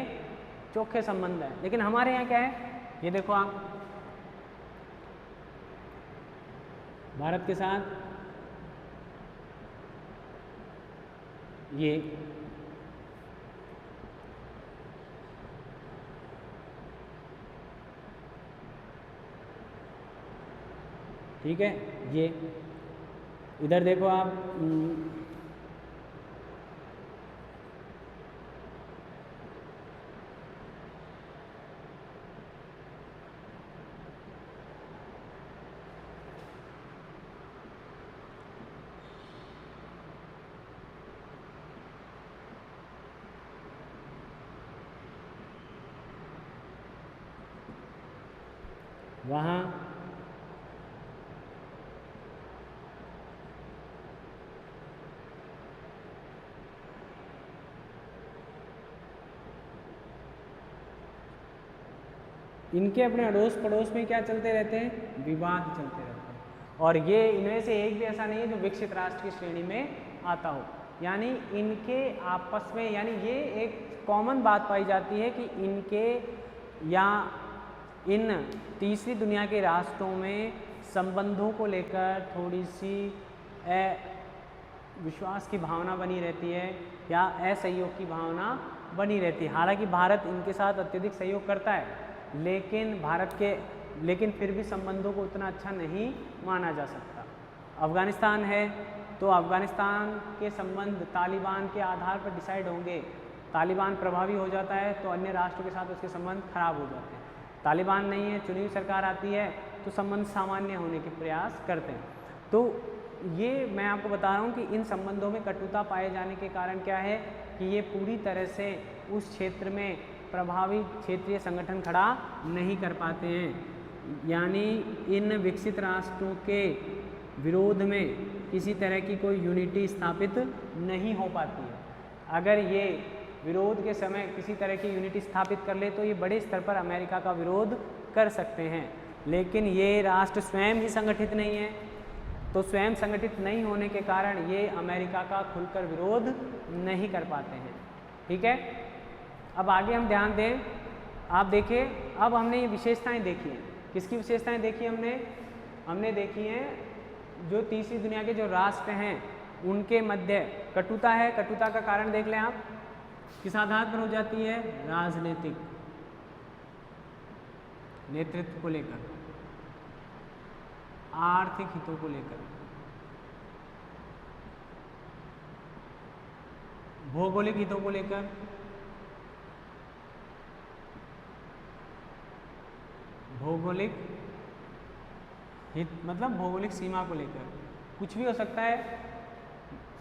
चोखे संबंध है। लेकिन हमारे यहाँ क्या है, ये देखो आप भारत के साथ ये ठीक है, ये इधर देखो आप वहाँ इनके अपने अड़ोस पड़ोस में क्या चलते रहते हैं, विवाद चलते रहते हैं। और ये इनमें से एक भी ऐसा नहीं है जो विकसित राष्ट्र की श्रेणी में आता हो, यानी इनके आपस में, यानी ये एक कॉमन बात पाई जाती है कि इनके या इन तीसरी दुनिया के राष्ट्रों में संबंधों को लेकर थोड़ी सी विश्वास की भावना बनी रहती है या असहयोग की भावना बनी रहती है। हालांकि भारत इनके साथ अत्यधिक सहयोग करता है, लेकिन फिर भी संबंधों को उतना अच्छा नहीं माना जा सकता। अफ़गानिस्तान है तो अफ़गानिस्तान के संबंध तालिबान के आधार पर डिसाइड होंगे। तालिबान प्रभावी हो जाता है तो अन्य राष्ट्रों के साथ उसके संबंध खराब हो जाते हैं। तालिबान नहीं है, चुनी हुई सरकार आती है तो संबंध सामान्य होने के प्रयास करते हैं। तो ये मैं आपको बता रहा हूँ कि इन संबंधों में कटुता पाए जाने के कारण क्या है कि ये पूरी तरह से उस क्षेत्र में प्रभावी क्षेत्रीय संगठन खड़ा नहीं कर पाते हैं, यानी इन विकसित राष्ट्रों के विरोध में किसी तरह की कोई यूनिटी स्थापित नहीं हो पाती है। अगर ये विरोध के समय किसी तरह की यूनिटी स्थापित कर ले तो ये बड़े स्तर पर अमेरिका का विरोध कर सकते हैं, लेकिन ये राष्ट्र स्वयं ही संगठित नहीं है। तो स्वयं संगठित नहीं होने के कारण ये अमेरिका का खुलकर विरोध नहीं कर पाते हैं। ठीक है, अब आगे हम ध्यान दें। आप देखिए, अब हमने ये विशेषताएं देखी हैं। किसकी विशेषताएं देखी हमने देखी हैं जो तीसरी दुनिया के जो राष्ट्र हैं उनके मध्य कटुता है। कटुता का कारण देख लें आप, किस आधार पर हो जाती है, राजनीतिक नेतृत्व को लेकर, आर्थिक हितों को लेकर, भौगोलिक हितों को लेकर, भौगोलिक हित मतलब भौगोलिक सीमा को लेकर, कुछ भी हो सकता है,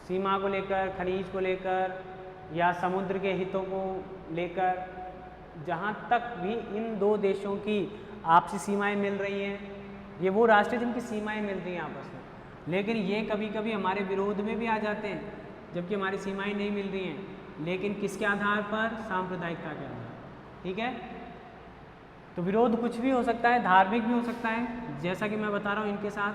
सीमा को लेकर, खनिज को लेकर या समुद्र के हितों को लेकर। जहाँ तक भी इन दो देशों की आपसी सीमाएं मिल रही हैं, ये वो राष्ट्र जिनकी सीमाएं मिल रही हैं आपस में, लेकिन ये कभी कभी हमारे विरोध में भी आ जाते हैं जबकि हमारी सीमाएं नहीं मिल रही हैं, लेकिन किसके आधार पर, सांप्रदायिकता के आधार। ठीक है, तो विरोध कुछ भी हो सकता है, धार्मिक भी हो सकता है, जैसा कि मैं बता रहा हूँ इनके साथ।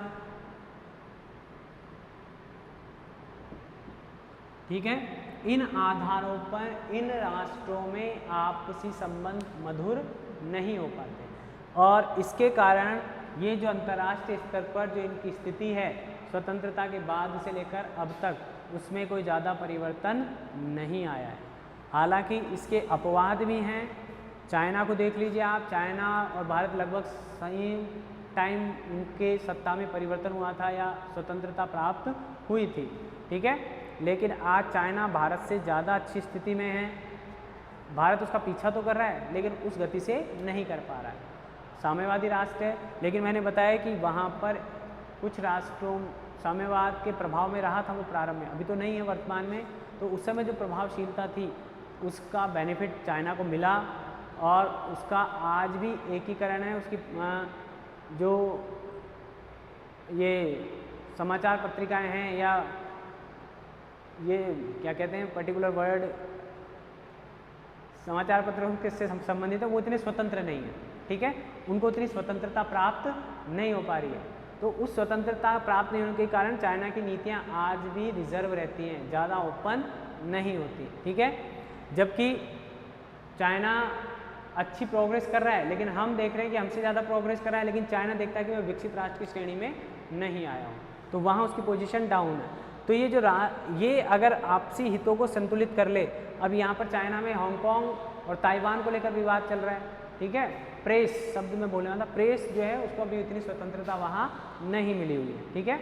ठीक है, इन आधारों पर इन राष्ट्रों में आपसी संबंध मधुर नहीं हो पाते और इसके कारण ये जो अंतर्राष्ट्रीय स्तर पर जो इनकी स्थिति है स्वतंत्रता के बाद से लेकर अब तक, उसमें कोई ज़्यादा परिवर्तन नहीं आया है। हालांकि इसके अपवाद भी हैं। चाइना को देख लीजिए आप, चाइना और भारत लगभग सेम टाइम उनके सत्ता में परिवर्तन हुआ था या स्वतंत्रता प्राप्त हुई थी। ठीक है, लेकिन आज चाइना भारत से ज़्यादा अच्छी स्थिति में है। भारत उसका पीछा तो कर रहा है लेकिन उस गति से नहीं कर पा रहा है। साम्यवादी राष्ट्र है, लेकिन मैंने बताया कि वहाँ पर कुछ राष्ट्रों साम्यवाद के प्रभाव में रहा था वो प्रारंभ में, अभी तो नहीं है वर्तमान में। तो उस समय जो प्रभावशीलता थी उसका बेनिफिट चाइना को मिला और उसका आज भी एकीकरण है। उसकी जो ये समाचार पत्रिकाएं हैं या ये क्या कहते हैं पर्टिकुलर वर्ड, समाचार पत्रों के से संबंधित है, वो इतने स्वतंत्र नहीं है। ठीक है, उनको उतनी स्वतंत्रता प्राप्त नहीं हो पा रही है। तो उस स्वतंत्रता प्राप्त नहीं होने के कारण चाइना की नीतियां आज भी रिजर्व रहती हैं, ज़्यादा ओपन नहीं होती। ठीक है, जबकि चाइना अच्छी प्रोग्रेस कर रहा है, लेकिन हम देख रहे हैं कि हमसे ज़्यादा प्रोग्रेस कर रहा है, लेकिन चाइना देखता है कि मैं विकसित राष्ट्र की श्रेणी में नहीं आया हूँ, तो वहाँ उसकी पोजीशन डाउन है। तो ये जो ये अगर आपसी हितों को संतुलित कर ले, अब यहाँ पर चाइना में हांगकांग और ताइवान को लेकर विवाद चल रहा है। ठीक है, प्रेस शब्द में बोलने वाला, प्रेस जो है उसको अभी इतनी स्वतंत्रता वहाँ नहीं मिली हुई है। ठीक है,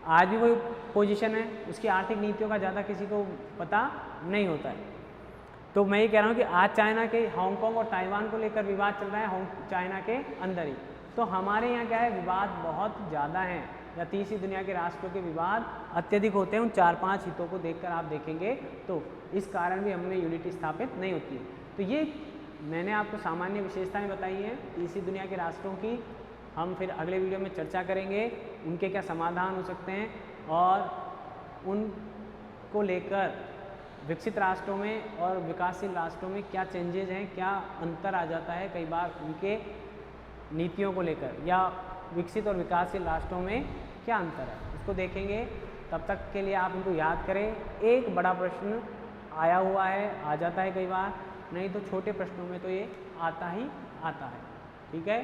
आज भी वही पोजीशन है, उसकी आर्थिक नीतियों का ज़्यादा किसी को पता नहीं होता है। तो मैं ये कह रहा हूँ कि आज चाइना के हांगकांग और ताइवान को लेकर विवाद चल रहा है चाइना के अंदर ही। तो हमारे यहाँ क्या है, विवाद बहुत ज़्यादा हैं, या तीसरी दुनिया के राष्ट्रों के विवाद अत्यधिक होते हैं। उन 4-5 हितों को देखकर आप देखेंगे तो इस कारण भी हमने यूनिटी स्थापित नहीं होती है। तो ये मैंने आपको सामान्य विशेषताएं बताई हैं तीसरी दुनिया के राष्ट्रों की। हम फिर अगले वीडियो में चर्चा करेंगे उनके क्या समाधान हो सकते हैं और उनको लेकर विकसित राष्ट्रों में और विकासशील राष्ट्रों में क्या चेंजेस हैं, क्या अंतर आ जाता है कई बार उनके नीतियों को लेकर, या विकसित और विकासशील राष्ट्रों में क्या अंतर है, उसको देखेंगे। तब तक के लिए आप इनको याद करें। एक बड़ा प्रश्न आया हुआ है, आ जाता है कई बार, नहीं तो छोटे प्रश्नों में तो ये आता ही आता है। ठीक है।